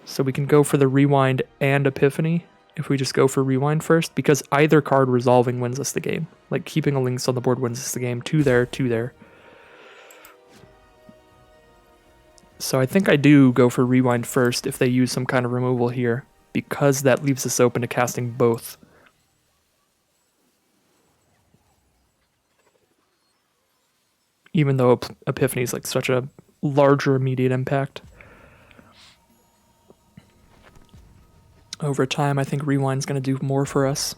So we can go for the Rewind and Epiphany if we just go for Rewind first, because either card resolving wins us the game. Like keeping a Lynx on the board wins us the game. 2 there, 2 there. So I think I do go for Rewind first if they use some kind of removal here, because that leaves us open to casting both. Even though Epiphany is like such a larger immediate impact. Over time, I think Rewind's going to do more for us.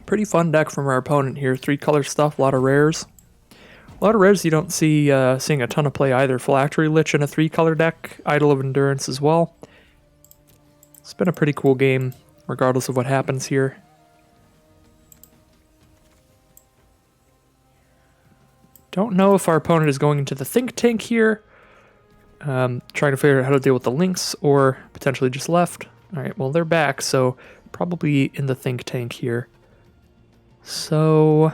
Pretty fun deck from our opponent here. 3-color stuff, a lot of rares. A lot of rares you don't see seeing a ton of play either. Phylactery Lich in a 3-color deck, Idol of Endurance as well. It's been a pretty cool game, regardless of what happens here. Don't know if our opponent is going into the Think Tank here. Trying to figure out how to deal with the links, or potentially just left. Alright, well they're back, so probably in the Think Tank here. So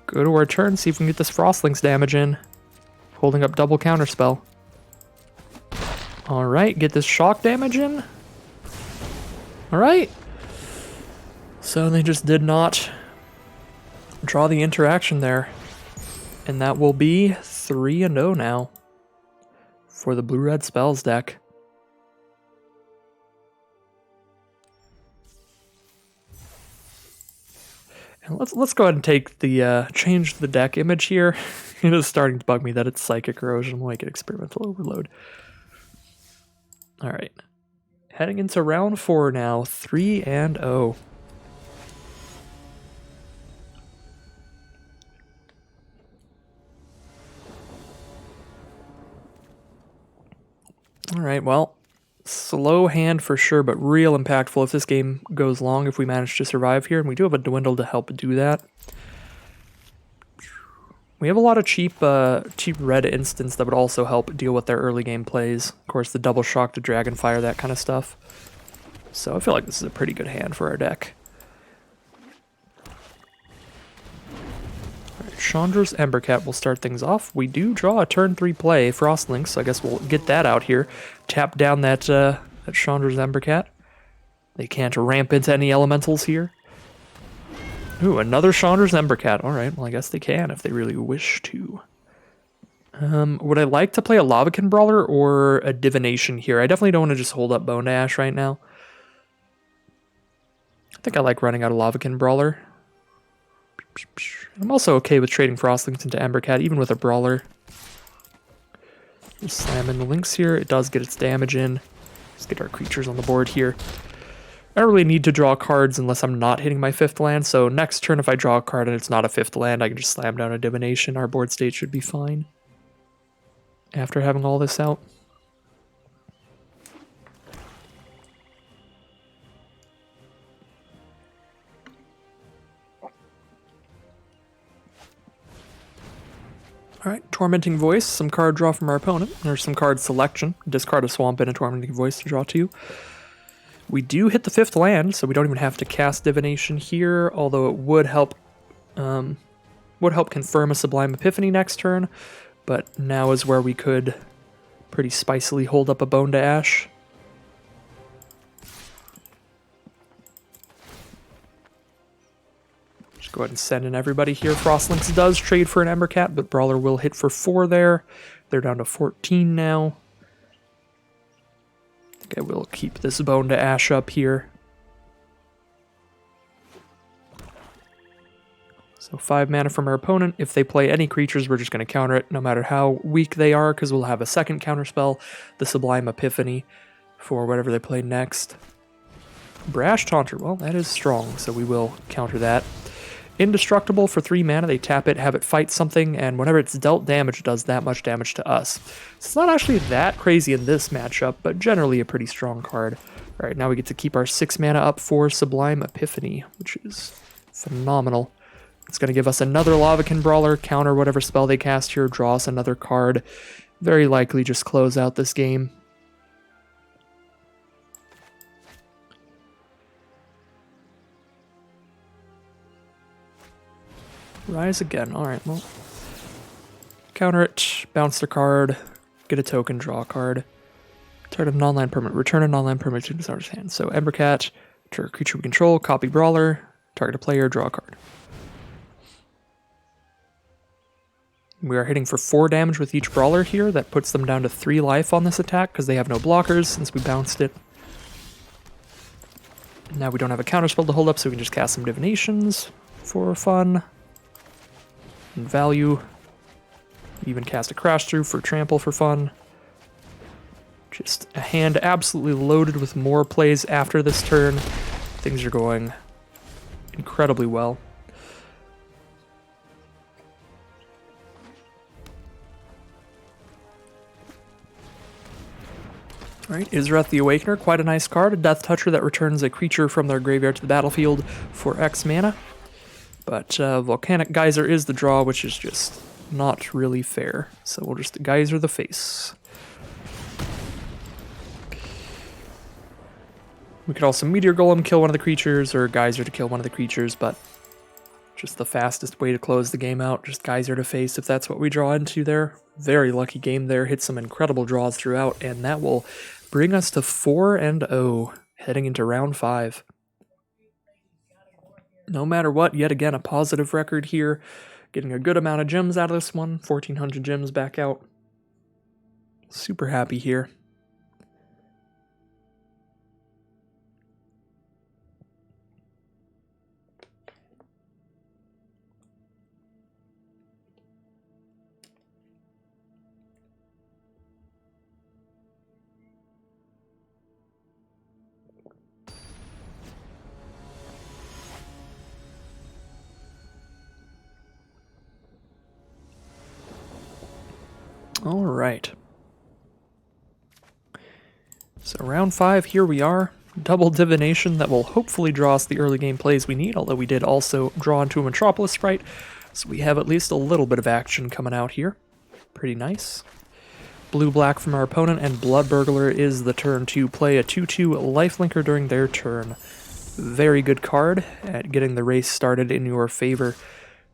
go to our turn, see if we can get this Frostlings damage in. Holding up double counterspell. Alright, get this shock damage in. Alright. So they just did not draw the interaction there. And that will be 3-0 now for the blue-red spells deck. And let's go ahead and take the change the deck image here. It is starting to bug me that it's Psychic Erosion. We'll make it Experimental Overload. All right, heading into round 4 now. 3-0. All right, well, slow hand for sure, but real impactful if this game goes long, if we manage to survive here, and we do have a Dwindle to help do that. We have a lot of cheap red instants that would also help deal with their early game plays. Of course, the double shock to Dragonfire, that kind of stuff. So I feel like this is a pretty good hand for our deck. Chandra's Embercat will start things off. We do draw a turn 3 play, Frostlings, so I guess we'll get that out here. Tap down that Chandra's Embercat. They can't ramp into any elementals here. Ooh, another Chandra's Embercat. Alright, well I guess they can if they really wish to. Would I like to play a Lavakin Brawler or a Divination here? I definitely don't want to just hold up Bone to Ash right now. I think I like running out a Lavakin Brawler. I'm also okay with trading Frostlings into Embercat, even with a Brawler. Just slam in the links here. It does get its damage in. Let's get our creatures on the board here. I don't really need to draw cards unless I'm not hitting my 5th land, so next turn if I draw a card and it's not a 5th land, I can just slam down a Divination. Our board state should be fine after having all this out. Alright, Tormenting Voice, some card draw from our opponent. There's some card selection. Discard a Swamp and a Tormenting Voice to draw 2. We do hit the 5th land, so we don't even have to cast Divination here, although it would help confirm a Sublime Epiphany next turn, but now is where we could pretty spicily hold up a Bone to Ash. Go ahead and send in everybody here. Frostlings does trade for an Embercat, but Brawler will hit for 4 there. They're down to 14 now. I think I will keep this Bone to Ash up here. So 5 mana from our opponent. If they play any creatures, we're just going to counter it, no matter how weak they are, because we'll have a second counterspell, the Sublime Epiphany, for whatever they play next. Brash Taunter, well, that is strong, so we will counter that. Indestructible for 3 mana, they tap it, have it fight something, and whenever it's dealt damage, it does that much damage to us. So it's not actually that crazy in this matchup, but generally a pretty strong card. Alright, now we get to keep our 6 mana up for Sublime Epiphany, which is phenomenal. It's going to give us another Lavakin Brawler, counter whatever spell they cast here, draw us another card. Very likely just close out this game. Rise again. Alright, well. Counter it, bounce the card, get a token, draw a card. Target a non-land permanent. Return a non-land permanent to the starter's hand. So Embercat, target creature we control, copy Brawler, target a player, draw a card. We are hitting for 4 damage with each Brawler here. That puts them down to 3 life on this attack because they have no blockers since we bounced it. Now we don't have a counterspell to hold up, so we can just cast some Divinations for fun. And value. Even cast a Crash Through for trample for fun. Just a hand absolutely loaded with more plays after this turn. Things are going incredibly well. Alright, Isreth the Awakener, quite a nice card. A Death Toucher that returns a creature from their graveyard to the battlefield for X mana. But Volcanic Geyser is the draw, which is just not really fair. So we'll just Geyser the face. We could also Meteor Golem, kill one of the creatures, or Geyser to kill one of the creatures, but just the fastest way to close the game out, just Geyser to face if that's what we draw into there. Very lucky game there, hit some incredible draws throughout, and that will bring us to 4-0, heading into round 5. No matter what, yet again, a positive record here. Getting a good amount of gems out of this one, 1,400 gems back out. Super happy here. All right. So round 5, here we are. Double Divination that will hopefully draw us the early game plays we need, although we did also draw into a Metropolis Sprite, so we have at least a little bit of action coming out here. Pretty nice. Blue-black from our opponent, and Blood Burglar is the turn to play a 2/2 lifelinker during their turn. Very good card at getting the race started in your favor.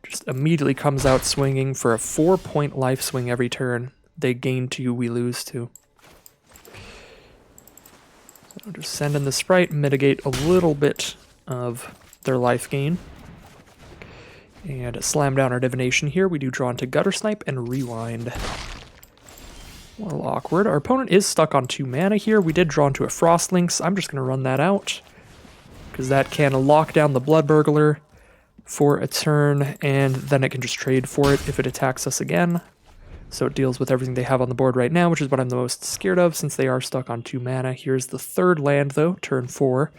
Just immediately comes out swinging for a 4-point life swing every turn. They gain 2, we lose 2. So just send in the Sprite, mitigate a little bit of their life gain. And slam down our Divination here. We do draw into Gutter Snipe and Rewind. A little awkward. Our opponent is stuck on 2 mana here. We did draw into a Frost Lynx. I'm just going to run that out, because that can lock down the Blood Burglar for a turn, and then it can just trade for it if it attacks us again. So it deals with everything they have on the board right now, which is what I'm the most scared of since they are stuck on 2 mana. Here's the 3rd land, though, turn 4.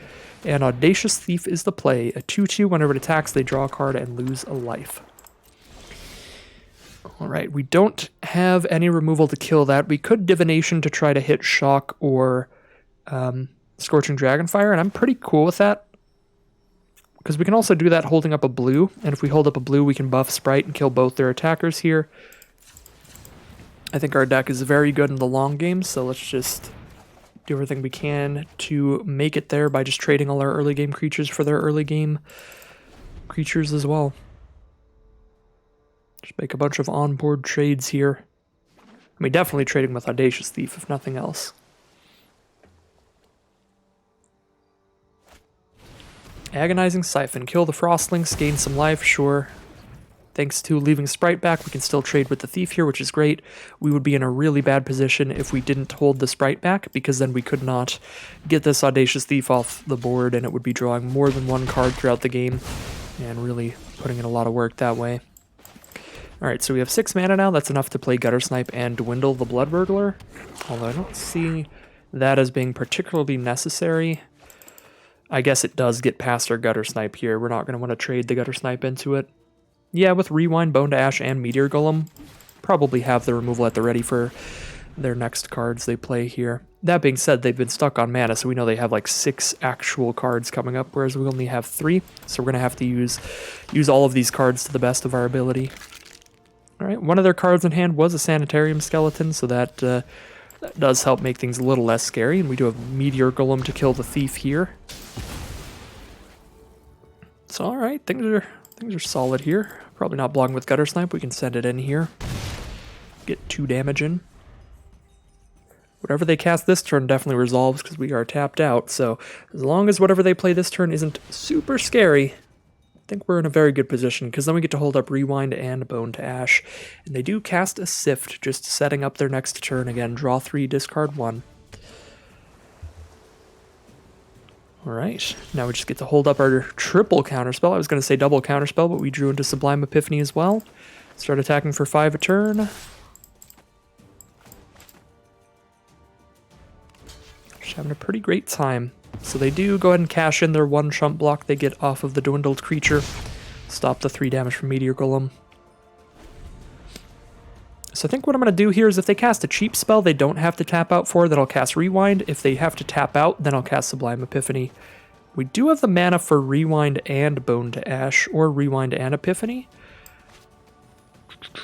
And Audacious Thief is the play. A 2/2, whenever it attacks, they draw a card and lose a life. Alright, we don't have any removal to kill that. We could Divination to try to hit Shock or Scorching Dragonfire, and I'm pretty cool with that, because we can also do that holding up a blue, and if we hold up a blue, we can buff Sprite and kill both their attackers here. I think our deck is very good in the long game, so let's just do everything we can to make it there by just trading all our early game creatures for their early game creatures as well. Just make a bunch of onboard trades here. I mean, definitely trading with Audacious Thief, if nothing else. Agonizing Siphon. Kill the Frostlings, gain some life, sure. Thanks to leaving Sprite back, we can still trade with the Thief here, which is great. We would be in a really bad position if we didn't hold the Sprite back, because then we could not get this Audacious Thief off the board, and it would be drawing more than 1 card throughout the game, and really putting in a lot of work that way. Alright, so we have 6 mana now. That's enough to play Gutter Snipe and dwindle the Blood Burglar, although I don't see that as being particularly necessary. I guess it does get past our Gutter Snipe here. We're not going to want to trade the Gutter Snipe into it. Yeah, with Rewind, Bone to Ash, and Meteor Golem, probably have the removal at the ready for their next cards they play here. That being said, they've been stuck on mana, so we know they have like 6 actual cards coming up, whereas we only have 3, so we're going to have to use all of these cards to the best of our ability. Alright, one of their cards in hand was a Sanitarium Skeleton, so that does help make things a little less scary, and we do have Meteor Golem to kill the Thief here. So alright, things are solid here. Probably not blocking with Gutter Snipe. We can send it in here. Get 2 damage in. Whatever they cast this turn definitely resolves because we are tapped out. So as long as whatever they play this turn isn't super scary, I think we're in a very good position, because then we get to hold up Rewind and Bone to Ash. And they do cast a Sift, just setting up their next turn again. Draw 3, discard 1. Alright, now we just get to hold up our triple counterspell. I was going to say double counterspell, but we drew into Sublime Epiphany as well. Start attacking for 5 a turn. Just having a pretty great time. So they do go ahead and cash in their one chump block they get off of the dwindled creature. Stop the 3 damage from Meteor Golem. So I think what I'm going to do here is if they cast a cheap spell they don't have to tap out for, then I'll cast Rewind. If they have to tap out, then I'll cast Sublime Epiphany. We do have the mana for Rewind and Bone to Ash, or Rewind and Epiphany.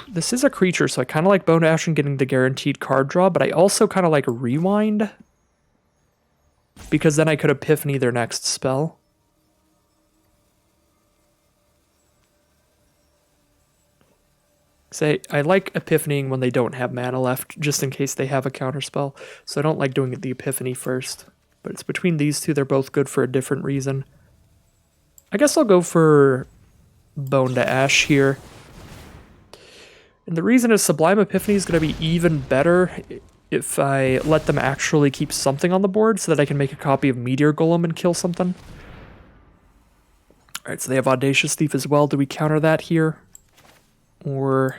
This is a creature, so I kind of like Bone to Ash and getting the guaranteed card draw, but I also kind of like Rewind, because then I could Epiphany their next spell. Say, I like Epiphanying when they don't have mana left, just in case they have a counterspell, so I don't like doing the Epiphany first. But it's between these two, they're both good for a different reason. I guess I'll go for Bone to Ash here. And the reason is Sublime Epiphany is going to be even better if I let them actually keep something on the board so that I can make a copy of Meteor Golem and kill something. Alright, so they have Audacious Thief as well. Do we counter that here? Or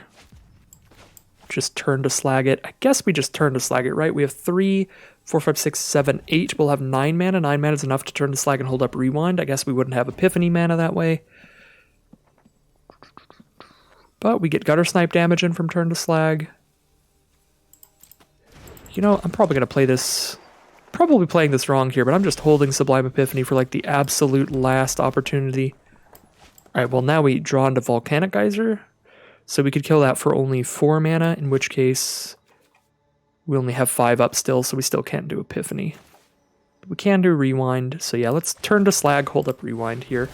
just turn to slag it? I guess we just turn to slag it, right? We have 3, 4, 5, 6, 7, 8. We'll have 9 mana. 9 mana is enough to turn to slag and hold up Rewind. I guess we wouldn't have Epiphany mana that way. But we get Gutter Snipe damage in from turn to slag. You know, I'm probably going to play this... Probably playing this wrong here, but I'm just holding Sublime Epiphany for like the absolute last opportunity. Alright, well now we draw into Volcanic Geyser. So we could kill that for only 4 mana, in which case we only have 5 up still, so we still can't do Epiphany. But we can do Rewind, so yeah, let's turn to slag, hold up Rewind here.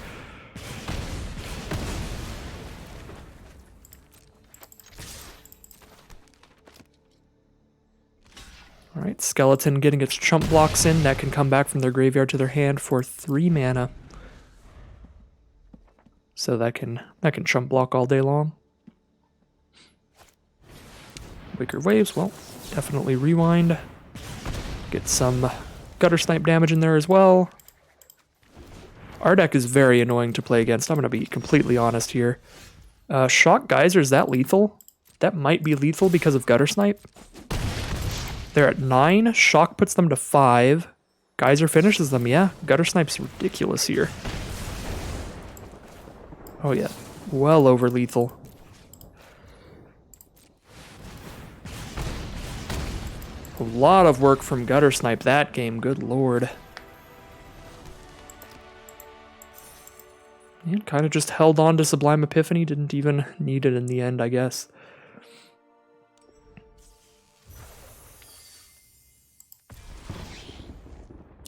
Alright, Skeleton getting its chump blocks in, that can come back from their graveyard to their hand for 3 mana. So that can chump block all day long. Wicker Waves, well, definitely Rewind. Get some Gutter Snipe damage in there as well. Our deck is very annoying to play against, I'm going to be completely honest here. Shock Geyser, is that lethal? That might be lethal because of Gutter Snipe. They're at 9, Shock puts them to 5. Geyser finishes them, yeah. Gutter Snipe's ridiculous here. Oh yeah, well over lethal. A lot of work from Gutter Snipe that game, good lord. And kind of just held on to Sublime Epiphany, didn't even need it in the end, I guess.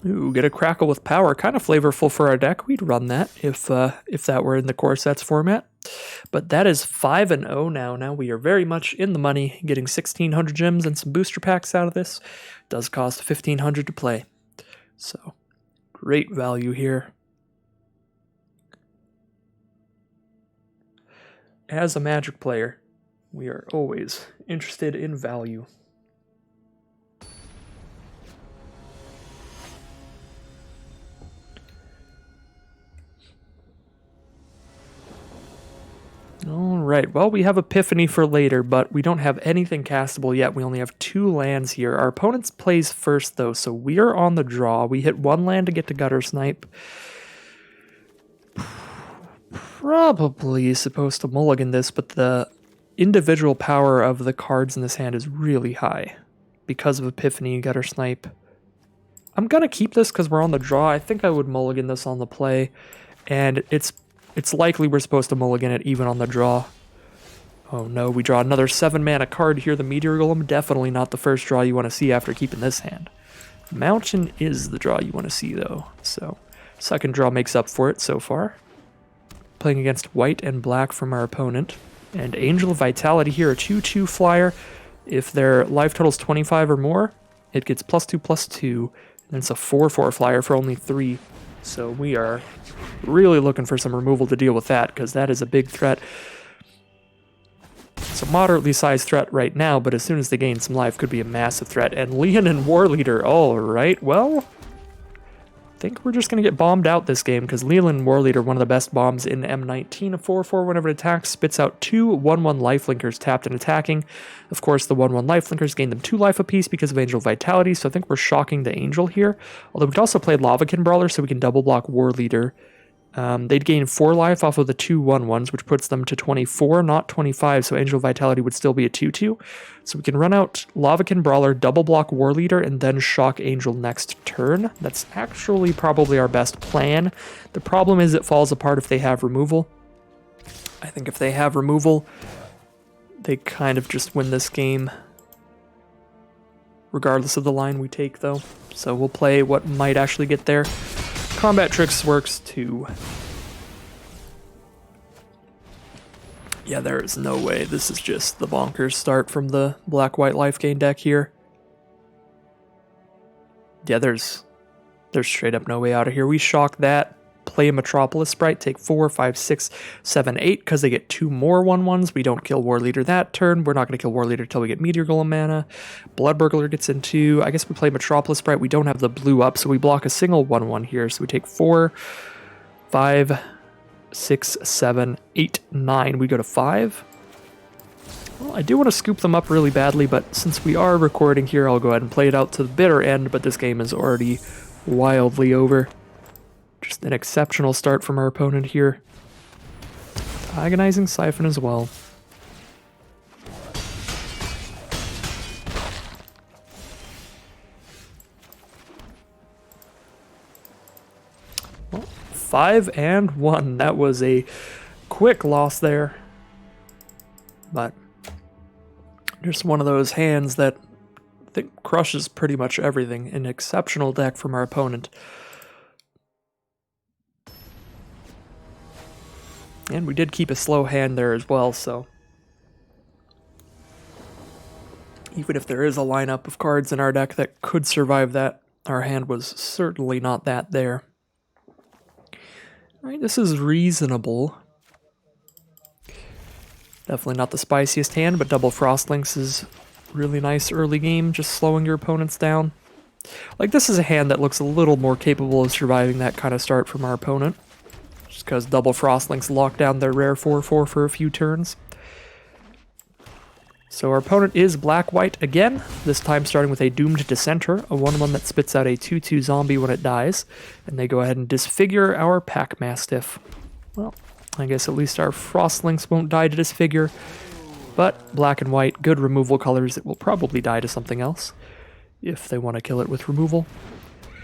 Ooh, get a Crackle with Power, kind of flavorful for our deck. We'd run that if that were in the core sets format. But that is 5-0 now. Now we are very much in the money, getting 1,600 gems and some booster packs out of this. It does cost 1,500 to play. So, great value here. As a Magic player, we are always interested in value. Alright, well, we have Epiphany for later, but we don't have anything castable yet. We only have 2 lands here. Our opponent plays first, though, so we are on the draw. We hit 1 land to get to Gutter Snipe. Probably supposed to mulligan this, but the individual power of the cards in this hand is really high because of Epiphany and Gutter Snipe. I'm going to keep this because we're on the draw. I think I would mulligan this on the play, and it's likely we're supposed to mulligan it even on the draw. Oh no, we draw another 7 mana card here, the Meteor Golem. Definitely not the first draw you want to see after keeping this hand. Mountain is the draw you want to see though, so second draw makes up for it so far. Playing against white and black from our opponent. And Angel of Vitality here, a 2/2 flyer. If their life total is 25 or more, it gets +2/+2. And it's a 4/4 flyer for only 3. So we are really looking for some removal to deal with that, because that is a big threat. It's a moderately sized threat right now, but as soon as they gain some life, could be a massive threat. And Leonin War Leader, alright, well, think we're just going to get bombed out this game because Leland Warleader, one of the best bombs in M19, a 4/4 whenever it attacks, spits out two 1/1 lifelinkers tapped and attacking. Of course, the 1/1 lifelinkers gain them 2 life apiece because of Angel Vitality, so I think we're shocking the Angel here. Although we could also play Lavakin Brawler so we can double block Warleader. They'd gain 4 life off of the 2 1/1s, which puts them to 24, not 25, so Angel Vitality would still be a 2/2. So we can run out Lavakin Brawler, double block Warleader, and then shock Angel next turn. That's actually probably our best plan. The problem is it falls apart if they have removal. I think if they have removal, they kind of just win this game, regardless of the line we take, though. So we'll play what might actually get there. Combat Tricks works too. Yeah, there is no way. This is just the bonkers start from the black-white life gain deck here. Yeah, there's straight up no way out of here. We shock that, play a Metropolis Sprite, take 4, 5, 6, 7, 8, because they get 2 more 1/1s. We don't kill Warleader that turn. We're not going to kill Warleader until we get Meteor Golem mana. Blood Burglar gets in 2. I guess we play Metropolis Sprite. We don't have the blue up, so we block a single 1/1 here. So we take 4, 5, 6, 7, 8, 9. We go to 5. Well, I do want to scoop them up really badly, but since we are recording here, I'll go ahead and play it out to the bitter end, but this game is already wildly over. Just an exceptional start from our opponent here. Agonizing Siphon as well. Well, 5-1. That was a quick loss there. But just one of those hands that I think crushes pretty much everything. An exceptional deck from our opponent. And we did keep a slow hand there as well, so even if there is a lineup of cards in our deck that could survive that, our hand was certainly not that there. Alright, this is reasonable. Definitely not the spiciest hand, but double Frostlinks is really nice early game, just slowing your opponents down. Like, this is a hand that looks a little more capable of surviving that kind of start from our opponent. Just because double Frostlinks lock down their rare 4/4 for a few turns. So our opponent is black-white again, this time starting with a Doomed Dissenter, a 1/1 that spits out a 2/2 zombie when it dies, and they go ahead and disfigure our Pack Mastiff. Well, I guess at least our Frostlinks won't die to disfigure, but black and white, good removal colors, it will probably die to something else, if they want to kill it with removal.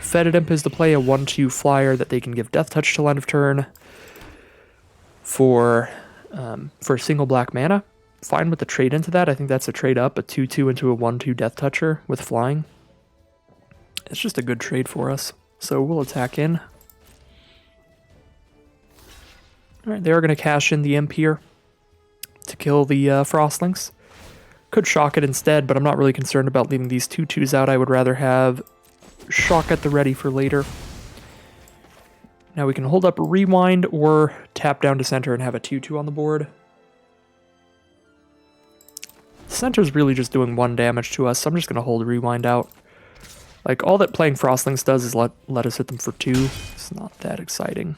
Fetid Imp is to play a 1/2 flyer that they can give Death Touch till end of turn for a single black mana. Fine with the trade into that. I think that's a trade up, a 2/2 into a 1/2 Death Toucher with flying. It's just a good trade for us. So we'll attack in. Alright, they are going to cash in the Imp here to kill the Frostlinks. Could shock it instead, but I'm not really concerned about leaving these 2/2s out. I would rather have shock at the ready for later. Now we can hold up Rewind or tap down to center and have a 2/2 on the board. Center's really just doing 1 damage to us, so I'm just going to hold Rewind out. Like, all that playing Frostlinks does is let us hit them for 2. It's not that exciting.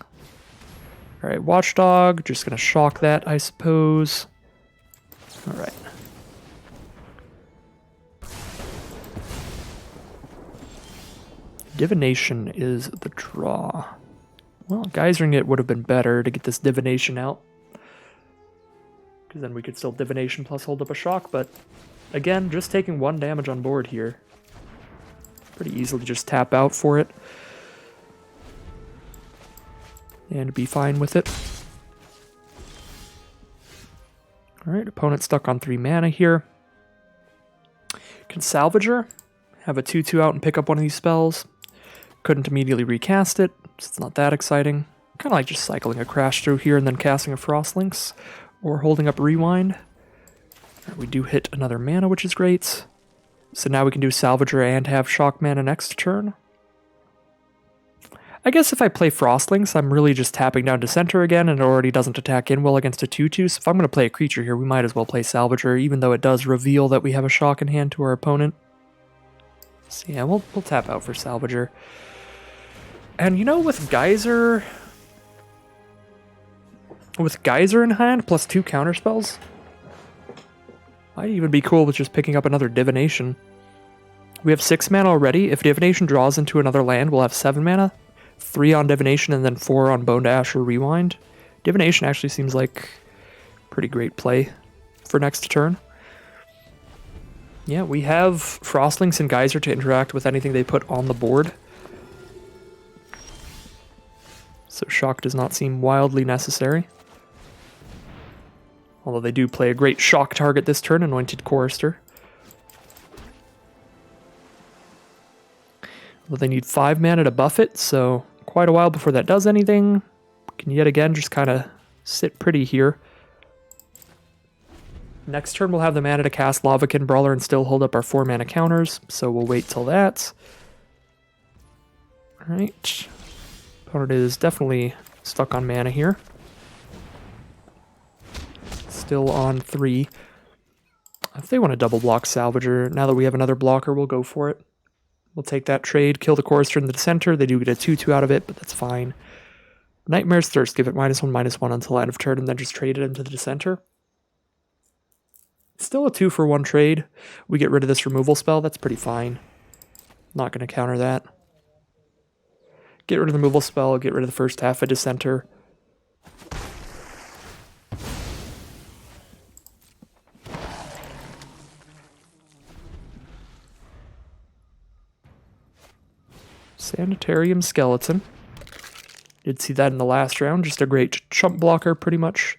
Alright, Watchdog, just going to shock that, I suppose. Alright. Divination is the draw. Well, Geysering it would have been better to get this Divination out. Because then we could still Divination plus hold up a shock, but again, just taking 1 damage on board here. Pretty easily just tap out for it. And be fine with it. Alright, opponent stuck on 3 mana here. Can Salvager, have a 2/2 out and pick up one of these spells. Couldn't immediately recast it, so it's not that exciting. Kind of like just cycling a Crash through here and then casting a Frostlinks, or holding up Rewind. Right, we do hit another mana, which is great. So now we can do Salvager and have shock mana next turn. I guess if I play Frostlinks, I'm really just tapping down to center again, and it already doesn't attack in well against a 2/2, so if I'm going to play a creature here, we might as well play Salvager, even though it does reveal that we have a shock in hand to our opponent. So yeah, we'll tap out for Salvager. And you know, with Geyser in hand plus 2 counterspells, might even be cool with just picking up another Divination. We have 6 mana already. If Divination draws into another land, we'll have 7 mana. 3 on Divination and then 4 on Bone Dash or Rewind. Divination actually seems like pretty great play for next turn. Yeah, we have Frostlings and Geyser to interact with anything they put on the board. So Shock does not seem wildly necessary. Although they do play a great shock target this turn, Anointed Chorister. Well, they need 5 mana to buff it, so quite a while before that does anything. Can yet again just kind of sit pretty here. Next turn we'll have the mana to cast Lavakin Brawler and still hold up our 4 mana counters, so we'll wait till that. Alright. Opponent is definitely stuck on mana here. Still on 3. If they want to double block Salvager, now that we have another blocker, we'll go for it. We'll take that trade, kill the Chorister in the center. They do get a 2/2 out of it, but that's fine. Nightmare's Thirst, give it -1/-1 until end of turn, and then just trade it into the center. Still a 2-for-1 trade. We get rid of this removal spell, that's pretty fine. Not going to counter that. Get rid of the removal spell, get rid of the first half of Dissenter. Sanitarium Skeleton. Did see that in the last round. Just a great chump blocker, pretty much.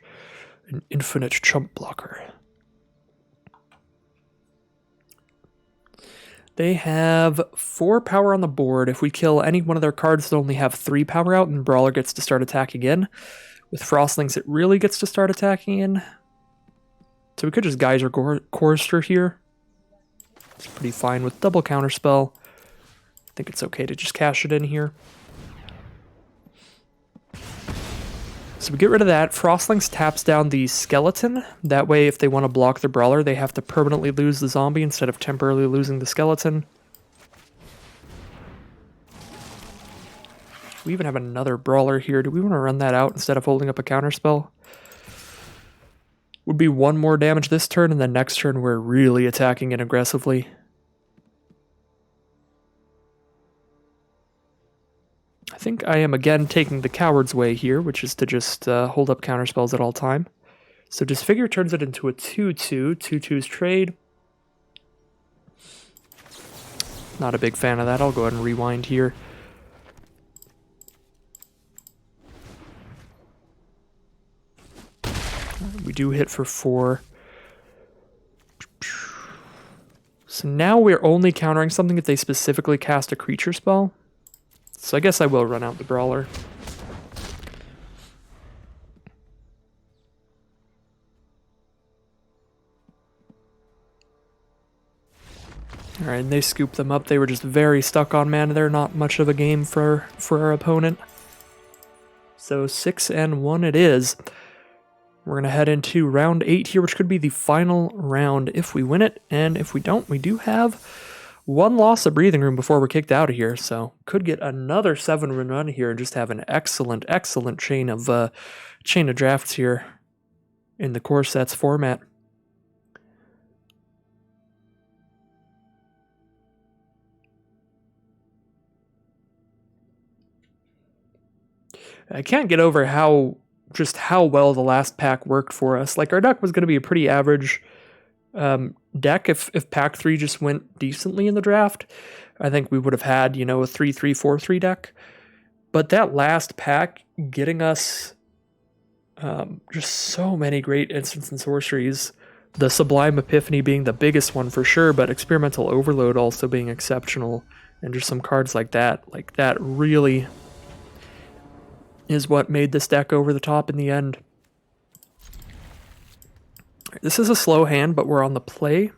An infinite chump blocker. They have 4 power on the board. If we kill any one of their cards that only have 3 power out, and Brawler gets to start attacking in. With Frostlings, it really gets to start attacking in. So we could just Geyser Chorister here. It's pretty fine with double counterspell. I think it's okay to just cash it in here. So we get rid of that. Frostlings taps down the Skeleton. That way, if they want to block the Brawler, they have to permanently lose the zombie instead of temporarily losing the Skeleton. We even have another Brawler here. Do we want to run that out instead of holding up a counterspell? Would be 1 more damage this turn, and then next turn we're really attacking it aggressively. I think I am again taking the coward's way here, which is to just hold up counterspells at all time. So Disfigure turns it into a 2/2. 2/2's trade. Not a big fan of that. I'll go ahead and rewind here. We do hit for 4. So now we're only countering something if they specifically cast a creature spell. So I guess I will run out the Brawler. Alright, and they scoop them up. They were just very stuck on mana there. Not much of a game for our opponent. So 6-1 it is. We're going to head into round 8 here, which could be the final round if we win it. And if we don't, we do have 1 loss of breathing room before we're kicked out of here, so could get another 7-win run here and just have an excellent chain of drafts here in the core sets format. I can't get over how well the last pack worked for us. Like, our deck was going to be a pretty average deck if pack 3 just went decently in the draft. I think we would have had, a 3-3, 4-3 deck. But that last pack getting us just so many great instants and sorceries. The Sublime Epiphany being the biggest one for sure, but Experimental Overload also being exceptional. And just some cards like that really is what made this deck over the top in the end. This is a slow hand, but we're on the play,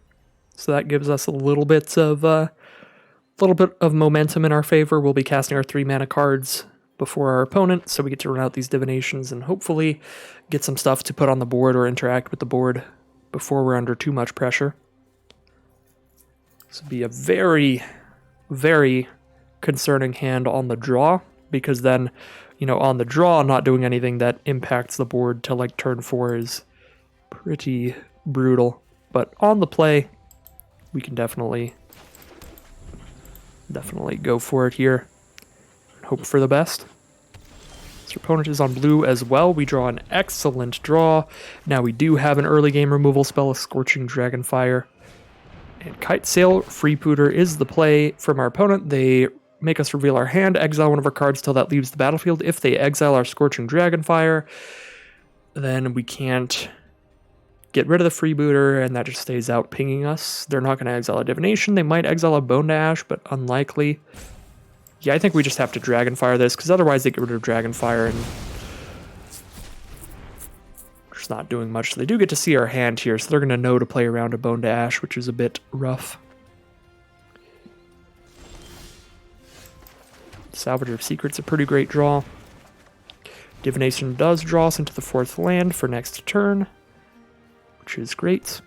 so that gives us a little bit of momentum in our favor. We'll be casting our 3 mana cards before our opponent, so we get to run out these divinations and hopefully get some stuff to put on the board or interact with the board before we're under too much pressure. This would be a very, very concerning hand on the draw. because then, you know, on the draw, not doing anything that impacts the board till like turn 4 is pretty brutal. But on the play, we can definitely go for it here. Hope for the best. His opponent is on blue as well. We draw an excellent draw. Now we do have an early game removal spell, a Scorching Dragonfire. And Kite Sail Freebooter is the play from our opponent. They make us reveal our hand, exile one of our cards till that leaves the battlefield. If they exile our Scorching Dragonfire, then we can't get rid of the Freebooter, and that just stays out pinging us. They're not going to exile a Divination. They might exile a Bone to Ash, but unlikely. Yeah, I think we just have to Dragonfire this, because otherwise they get rid of Dragonfire and just not doing much. So they do get to see our hand here, so they're going to know to play around a Bone to Ash, which is a bit rough. Salvager of Secret's a pretty great draw. Divination does draw us into the 4th land for next turn, which is great.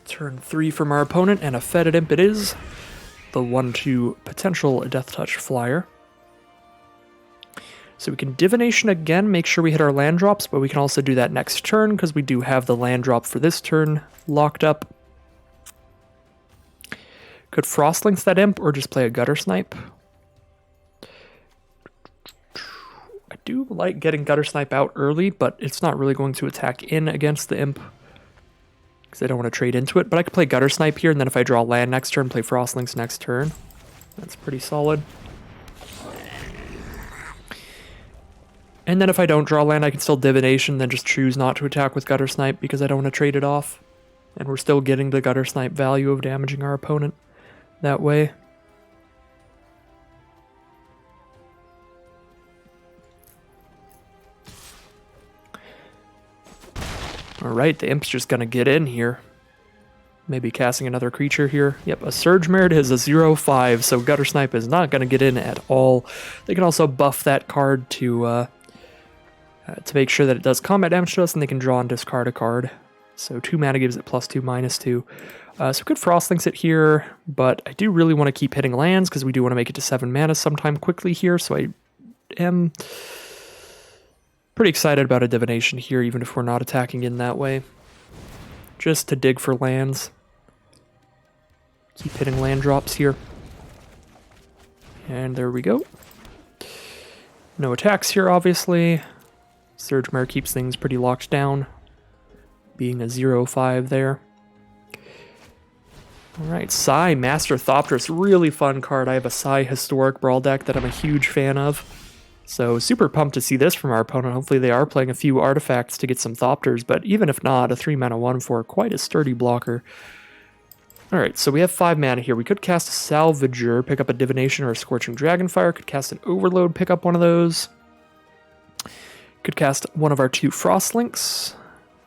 Turn 3 from our opponent, and a Fetid Imp it is. The 1/2 potential Death Touch flyer. So we can Divination again, make sure we hit our land drops, but we can also do that next turn because we do have the land drop for this turn locked up. Could Frostlings that imp or just play a Gutter Snipe. I do like getting Gutter Snipe out early, but it's not really going to attack in against the imp because I don't want to trade into it. But I could play Gutter Snipe here, and then if I draw land next turn, play Frostlings next turn. That's pretty solid. And then if I don't draw land, I can still Divination, then just choose not to attack with Gutter Snipe because I don't want to trade it off. And we're still getting the Gutter Snipe value of damaging our opponent that way. Alright, the imp's just gonna get in here. Maybe casting another creature here. Yep, a Surge Merit is a 0/5, so Gutter Snipe is not gonna get in at all. They can also buff that card to make sure that it does combat damage to us, and they can draw and discard a card. So 2 mana gives it +2/-2. So good Frostlings it here, but I do really want to keep hitting lands because we do want to make it to 7 mana sometime quickly here, so I am pretty excited about a Divination here, even if we're not attacking in that way. Just to dig for lands. Keep hitting land drops here. And there we go. No attacks here, obviously. Surge Mare keeps things pretty locked down, being a 0/5 there. Alright, Sai, Master Thopterus, really fun card. I have a Sai Historic Brawl deck that I'm a huge fan of. So super pumped to see this from our opponent. Hopefully they are playing a few artifacts to get some Thopters, but even if not, a 3 mana 1/4, quite a sturdy blocker. Alright, so we have 5 mana here. We could cast a Salvager, pick up a Divination or a Scorching Dragonfire. Could cast an Overload, pick up one of those. Could cast one of our 2 Frostlinks,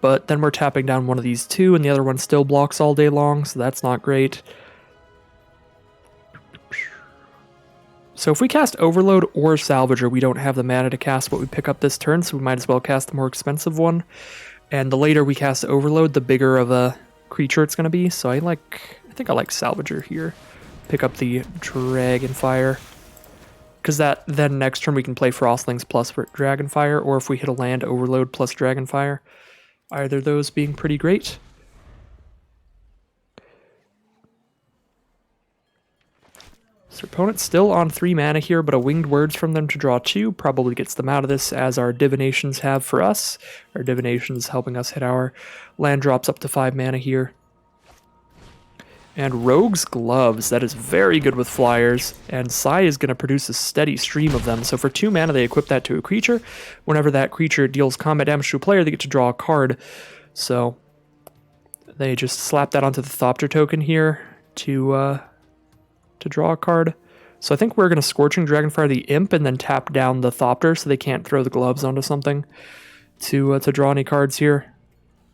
but then we're tapping down one of these 2, and the other one still blocks all day long, so that's not great. So if we cast Overload or Salvager, we don't have the mana to cast what we pick up this turn, so we might as well cast the more expensive one. And the later we cast Overload, the bigger of a creature it's going to be, so I think I like Salvager here. Pick up the Dragonfire. Because that then next turn we can play Frostlings plus Dragonfire, or if we hit a land, Overload plus Dragonfire. Either of those being pretty great. So opponent's still on 3 mana here, but a Winged Words from them to draw 2 probably gets them out of this, as our Divinations have for us. Our Divinations helping us hit our land drops up to 5 mana here. And Rogue's Gloves, that is very good with flyers, and Sai is going to produce a steady stream of them. So for 2 mana, they equip that to a creature. Whenever that creature deals combat damage to a player, they get to draw a card. So they just slap that onto the Thopter token here to draw a card. So I think we're going to Scorching Dragonfire the Imp and then tap down the Thopter so they can't throw the gloves onto something to draw any cards here.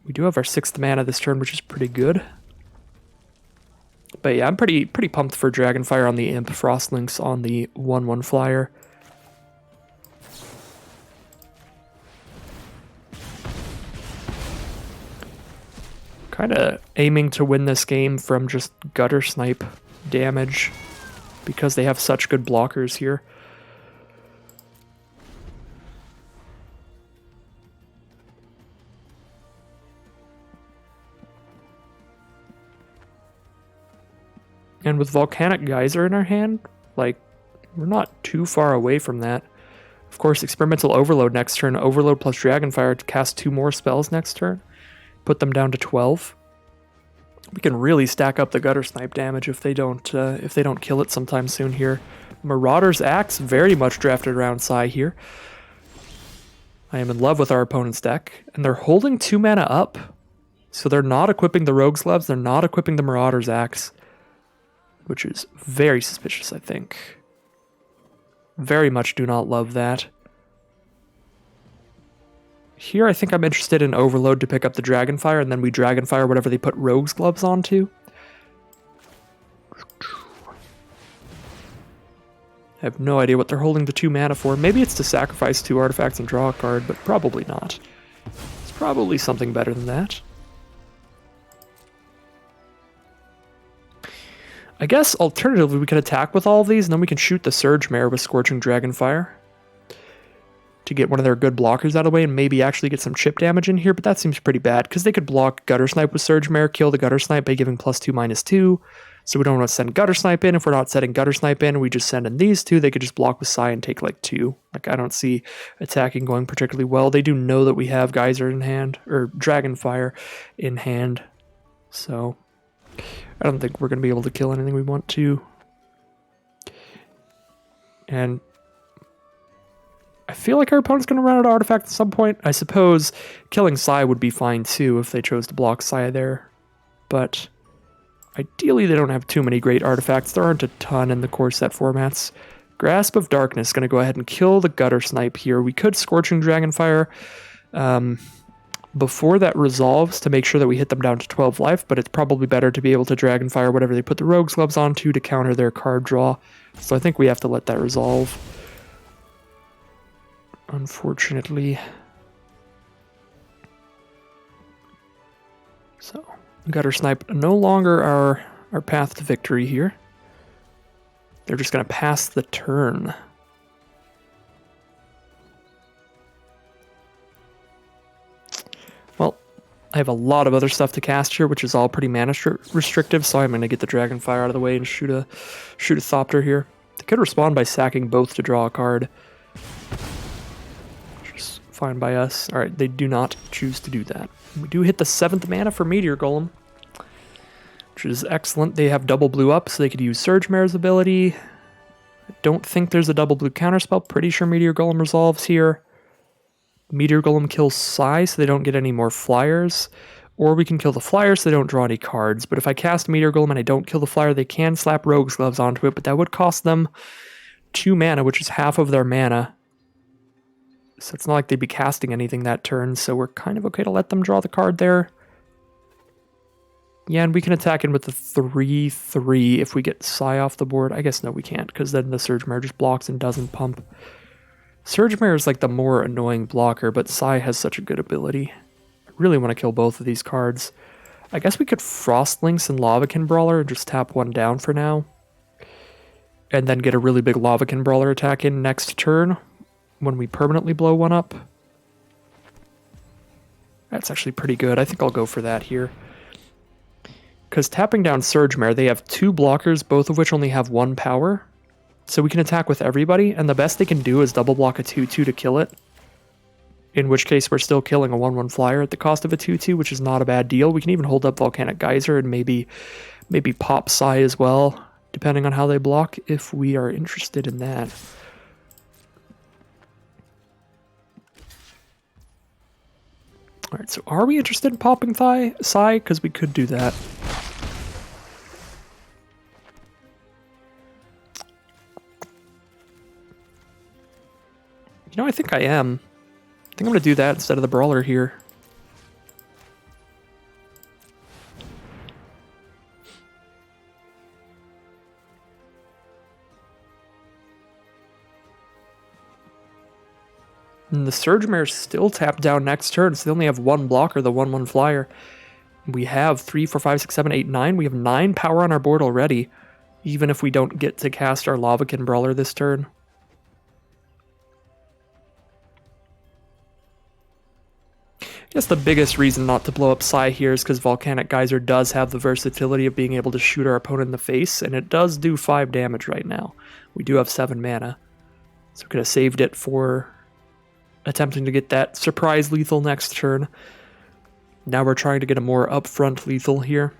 We do have our 6th mana this turn, which is pretty good. But yeah, I'm pretty pumped for Dragonfire on the Imp, Frostlinks on the 1/1 flyer. Kind of aiming to win this game from just Gutter Snipe damage. because they have such good blockers here. And with Volcanic Geyser in our hand, like, we're not too far away from that. Of course, Experimental Overload next turn, Overload plus Dragonfire to cast 2 more spells next turn. Put them down to 12. We can really stack up the Gutter Snipe damage if they don't kill it sometime soon here. Marauder's Axe, very much drafted around Sai here. I am in love with our opponent's deck, and they're holding 2 mana up. So they're not equipping the Rogue's Gloves, they're not equipping the Marauder's Axe, which is very suspicious, I think. Very much do not love that. Here, I think I'm interested in Overload to pick up the Dragonfire, and then we Dragonfire whatever they put Rogue's Gloves onto. I have no idea what they're holding the 2 mana for. Maybe it's to sacrifice 2 artifacts and draw a card, but probably not. It's probably something better than that. I guess, alternatively, we could attack with all of these, and then we can shoot the Surge Mare with Scorching Dragonfire to get one of their good blockers out of the way and maybe actually get some chip damage in here, but that seems pretty bad, because they could block Gutter Snipe with Surge Mare, kill the Gutter Snipe by giving +2/-2, so we don't want to send Gutter Snipe in. If we're not setting Gutter Snipe in, we just send in these 2, they could just block with Sai and take like 2. Like, I don't see attacking going particularly well. They do know that we have Geyser in hand, or Dragonfire in hand, so I don't think we're going to be able to kill anything we want to. And I feel like our opponent's going to run out of artifacts at some point. I suppose killing Sai would be fine too if they chose to block Sai there. But ideally they don't have too many great artifacts. There aren't a ton in the core set formats. Grasp of Darkness going to go ahead and kill the Gutter Snipe here. We could Scorching Dragonfire before that resolves to make sure that we hit them down to 12 life, but it's probably better to be able to Dragonfire whatever they put the Rogue's Gloves onto to counter their card draw. So I think we have to let that resolve, unfortunately. So, Gutter Snipe no longer our path to victory here. They're just going to pass the turn. Well, I have a lot of other stuff to cast here, which is all pretty mana restrictive, so I'm going to get the Dragonfire out of the way and shoot a Thopter here. They could respond by sacking both to draw a card. Which is fine by us. Alright, they do not choose to do that. We do hit the 7th mana for Meteor Golem, which is excellent. They have double blue up, so they could use Surge Mare's ability. I don't think there's a double blue counterspell. Pretty sure Meteor Golem resolves here. Meteor Golem kills Sai, so they don't get any more flyers. Or we can kill the flyer so they don't draw any cards. But if I cast Meteor Golem and I don't kill the flyer, they can slap Rogue's Gloves onto it, but that would cost them 2 mana, which is half of their mana. So it's not like they'd be casting anything that turn, so we're kind of okay to let them draw the card there. Yeah, and we can attack in with the 3/3 if we get Sai off the board. I guess no, we can't, because then the Surge Mare just blocks and doesn't pump. Surge Mare is like the more annoying blocker, but Sai has such a good ability. I really want to kill both of these cards. I guess we could Frost Lynx and Lavakin Brawler and just tap 1 down for now. And then get a really big Lavakin Brawler attack in next turn when we permanently blow 1 up. That's actually pretty good. I think I'll go for that here. Because tapping down Surge Mare, they have 2 blockers, both of which only have 1 power. So we can attack with everybody, and the best they can do is double block a 2/2 to kill it. In which case we're still killing a 1/1 flyer at the cost of a 2/2, which is not a bad deal. We can even hold up Volcanic Geyser and maybe pop Sai as well, depending on how they block, if we are interested in that. Alright, so are we interested in popping Sai? Because we could do that. You know, I think I am. I think I'm going to do that instead of the Brawler here. And the Surge Mare still tapped down next turn, so they only have 1 blocker, the 1/1 flyer. We have 3, 4, 5, 6, 7, 8, 9. We have 9 power on our board already. even if we don't get to cast our Lavakin Brawler this turn. I guess the biggest reason not to blow up Psy here is because Volcanic Geyser does have the versatility of being able to shoot our opponent in the face, and it does do 5 damage right now. We do have 7 mana, so we could have saved it for attempting to get that surprise lethal next turn. Now we're trying to get a more upfront lethal here.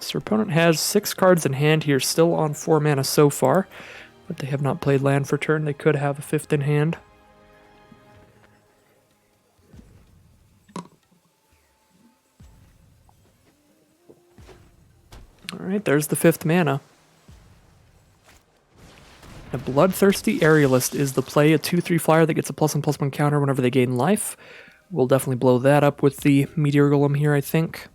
So our opponent has 6 cards in hand here, still on 4 mana so far, but they have not played land for turn. They could have a 5th in hand. Alright, there's the 5th mana. A Bloodthirsty Aerialist is the play, a 2/3 flyer that gets a +1/+1 counter whenever they gain life. We'll definitely blow that up with the Meteor Golem here, I think.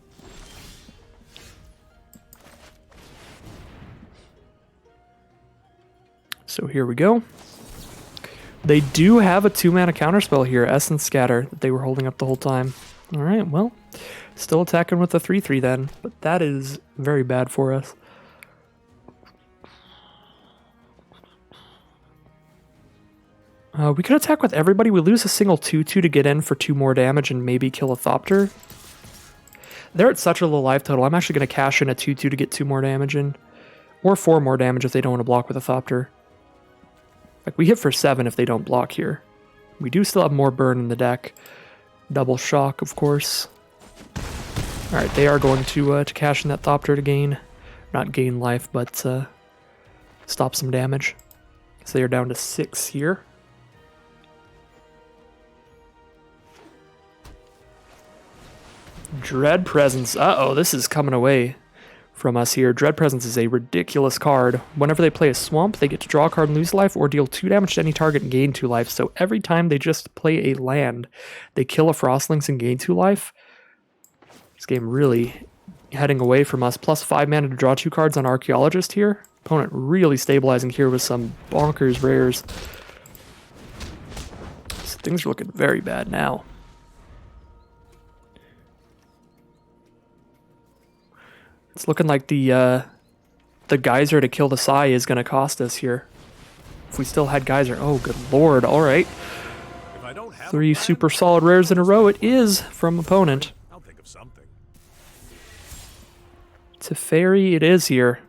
So here we go. They do have a 2-mana counterspell here, Essence Scatter, that they were holding up the whole time. Alright, well, still attacking with the 3/3 then, but that is very bad for us. We could attack with everybody. We lose a single 2/2 to get in for 2 more damage and maybe kill a Thopter. They're at such a low life total, I'm actually going to cash in a 2/2 to get 2 more damage in. Or 4 more damage if they don't want to block with a Thopter. Like, we hit for 7 if they don't block here. We do still have more burn in the deck. Double shock, of course. Alright, they are going to cash in that Thopter to gain, not gain life, but stop some damage. So they are down to 6 here. Dread Presence. Uh-oh, this is coming away from us here. Dread Presence is a ridiculous card. Whenever they play a swamp, they get to draw a card and lose life, or deal 2 damage to any target and gain 2 life. So every time they just play a land, they kill a Frostlings and gain 2 life. This game really heading away from us. Plus 5 mana to draw 2 cards on Archaeologist here. Opponent really stabilizing here with some bonkers rares. So things are looking very bad now. It's looking like the Geyser to kill the Psy is going to cost us here. If we still had Geyser. Oh, good lord. All right. 3 super solid rares in a row. It is from opponent. I'll think of something. Teferi it is here.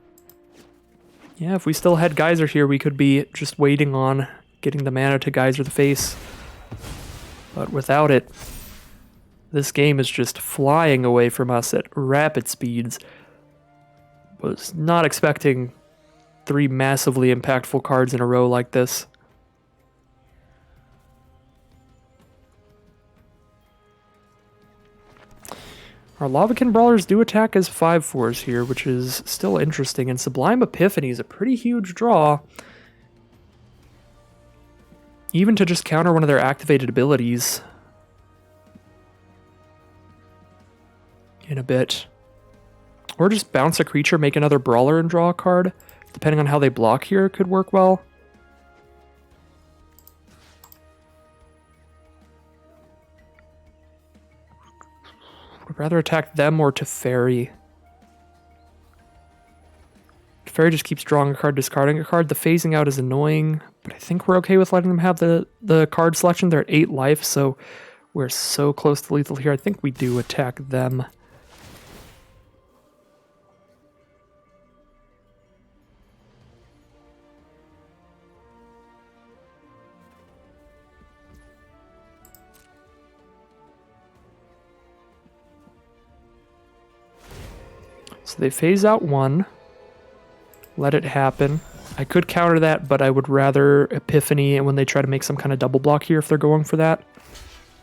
Yeah, if we still had Geyser here, we could be just waiting on getting the mana to Geyser the face. But without it, this game is just flying away from us at rapid speeds. Was not expecting 3 massively impactful cards in a row like this. Our Lavakin Brawlers do attack as 5/4s here, which is still interesting, and Sublime Epiphany is a pretty huge draw. Even to just counter one of their activated abilities. In a bit. Or just bounce a creature, make another Brawler and draw a card. Depending on how they block here, could work well. I'd rather attack them or Teferi. Teferi just keeps drawing a card, discarding a card. The phasing out is annoying, but I think we're okay with letting them have the card selection. They're at 8 life, so we're so close to lethal here. I think we do attack them. So they phase out 1. Let it happen. I could counter that, but I would rather Epiphany and when they try to make some kind of double block here if they're going for that.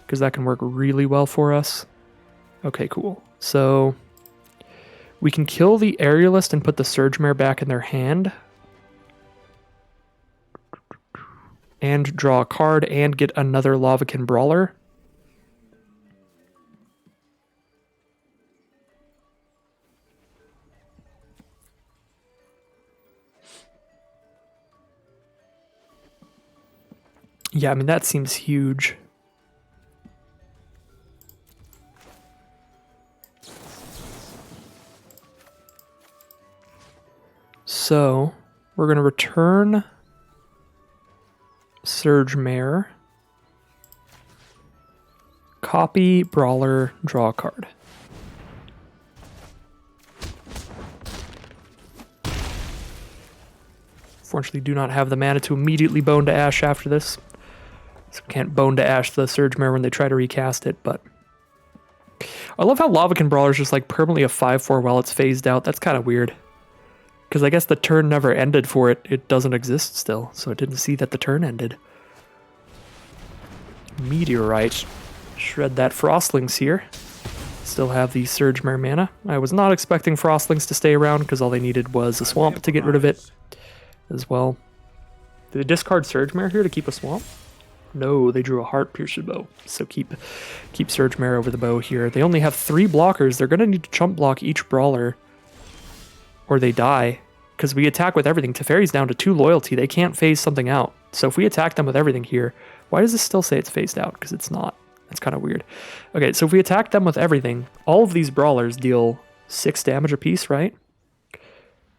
Because that can work really well for us. Okay, cool. So we can kill the Aerialist and put the Surge Mare back in their hand. and draw a card and get another Lavakin Brawler. Yeah, I mean, that seems huge. So, we're going to return Surge Mare, copy Brawler, draw a card. Fortunately, do not have the mana to immediately Bone to Ash after this. So can't Bone to Ash the Surge Mare when they try to recast it, but... I love how Lavakin Brawler is just like permanently a 5/4 while it's phased out. That's kind of weird. Because I guess the turn never ended for it. It doesn't exist still, so it didn't see that the turn ended. Meteorite. Shred that Frostlings here. Still have the Surge Mare mana. I was not expecting Frostlings to stay around because all they needed was a swamp to get rid of it as well. Did they discard Surge Mare here to keep a swamp? No, they drew a Heart Piercer bow. So keep Surge Mare over the bow here. They only have 3 blockers. They're going to need to chump block each brawler or they die. Because we attack with everything. Teferi's down to 2 loyalty. They can't phase something out. So if we attack them with everything here, why does this still say it's phased out? Because it's not. That's kind of weird. Okay, so if we attack them with everything, all of these brawlers deal 6 damage apiece, right?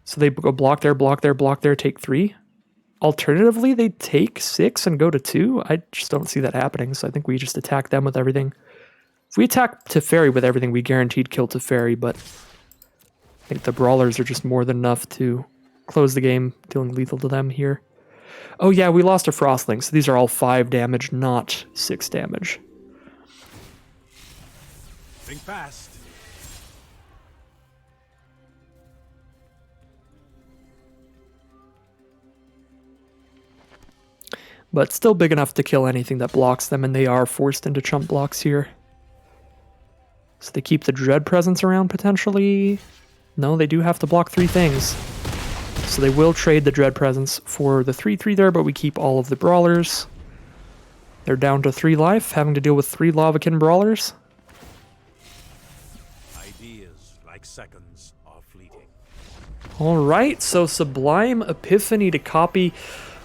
So they go block there, block there, block there, take 3. Alternatively, they take 6 and go to 2. I just don't see that happening, so I think we just attack them with everything. If we attack Teferi with everything, we guaranteed kill Teferi, but I think the brawlers are just more than enough to close the game, dealing lethal to them here. Oh yeah, we lost a Frostling, so these are all 5 damage, not 6 damage. Think fast. But still big enough to kill anything that blocks them, and they are forced into chump blocks here. So they keep the Dread Presence around, potentially. No, they do have to block 3 things. So they will trade the Dread Presence for the 3/3 there, but we keep all of the Brawlers. They're down to 3 life, having to deal with 3 Lavakin Brawlers. Ideas, like seconds, are fleeting. Alright, so Sublime Epiphany to copy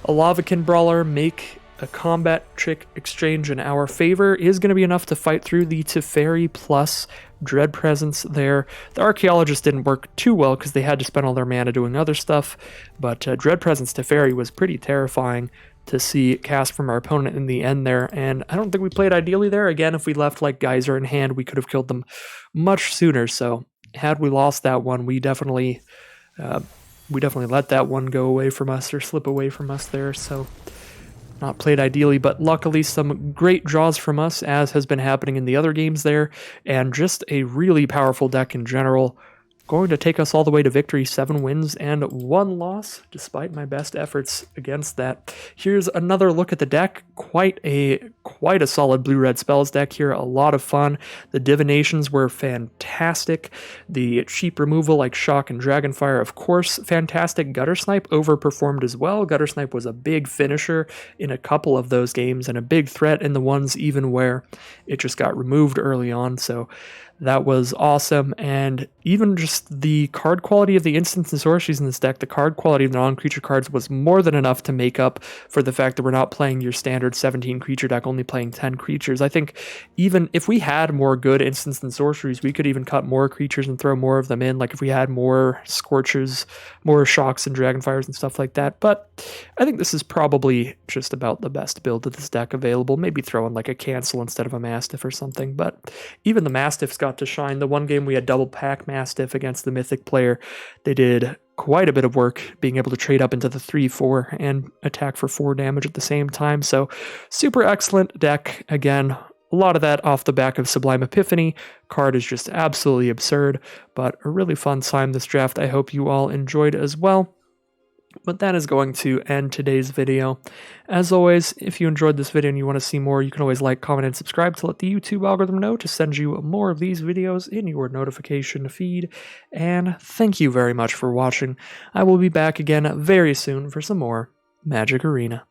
a Lavakin Brawler, make a combat trick exchange in our favor is going to be enough to fight through the Teferi plus Dread Presence there. The Archaeologist didn't work too well because they had to spend all their mana doing other stuff, but Dread Presence Teferi was pretty terrifying to see cast from our opponent in the end there, and I don't think we played ideally there. Again, if we left like Geyser in hand, we could have killed them much sooner, so had we lost that one, we definitely let that one go away from us or slip away from us there, so not played ideally, but luckily some great draws from us, as has been happening in the other games there, and just a really powerful deck in general. Going to take us all the way to victory, 7 wins and 1 loss, despite my best efforts against that. Here's another look at the deck. Quite a solid blue-red spells deck here. A lot of fun. The divinations were fantastic. The cheap removal like Shock and Dragonfire, of course, fantastic. Gutter Snipe overperformed as well. Gutter Snipe was a big finisher in a couple of those games and a big threat in the ones even where it just got removed early on, so that was awesome. And even just the card quality of the instants and sorceries in this deck, the card quality of the non-creature cards was more than enough to make up for the fact that we're not playing your standard 17 creature deck, only playing 10 creatures. I think even if we had more good instants and sorceries, we could even cut more creatures and throw more of them in, like if we had more Scorches, more Shocks and Dragonfires and stuff like that. But I think this is probably just about the best build of this deck available. Maybe throw in like a Cancel instead of a Mastiff or something, but even the Mastiff's got to shine. The one game we had double pack Mastiff against the Mythic player, they did quite a bit of work being able to trade up into the 3/4 and attack for 4 damage at the same time. So super excellent deck. Again, a lot of that off the back of Sublime Epiphany. Card is just absolutely absurd, but a really fun time this draft. I hope you all enjoyed as well. But that is going to end today's video. As always, if you enjoyed this video and you want to see more, you can always like, comment, and subscribe to let the YouTube algorithm know to send you more of these videos in your notification feed. And thank you very much for watching. I will be back again very soon for some more Magic Arena.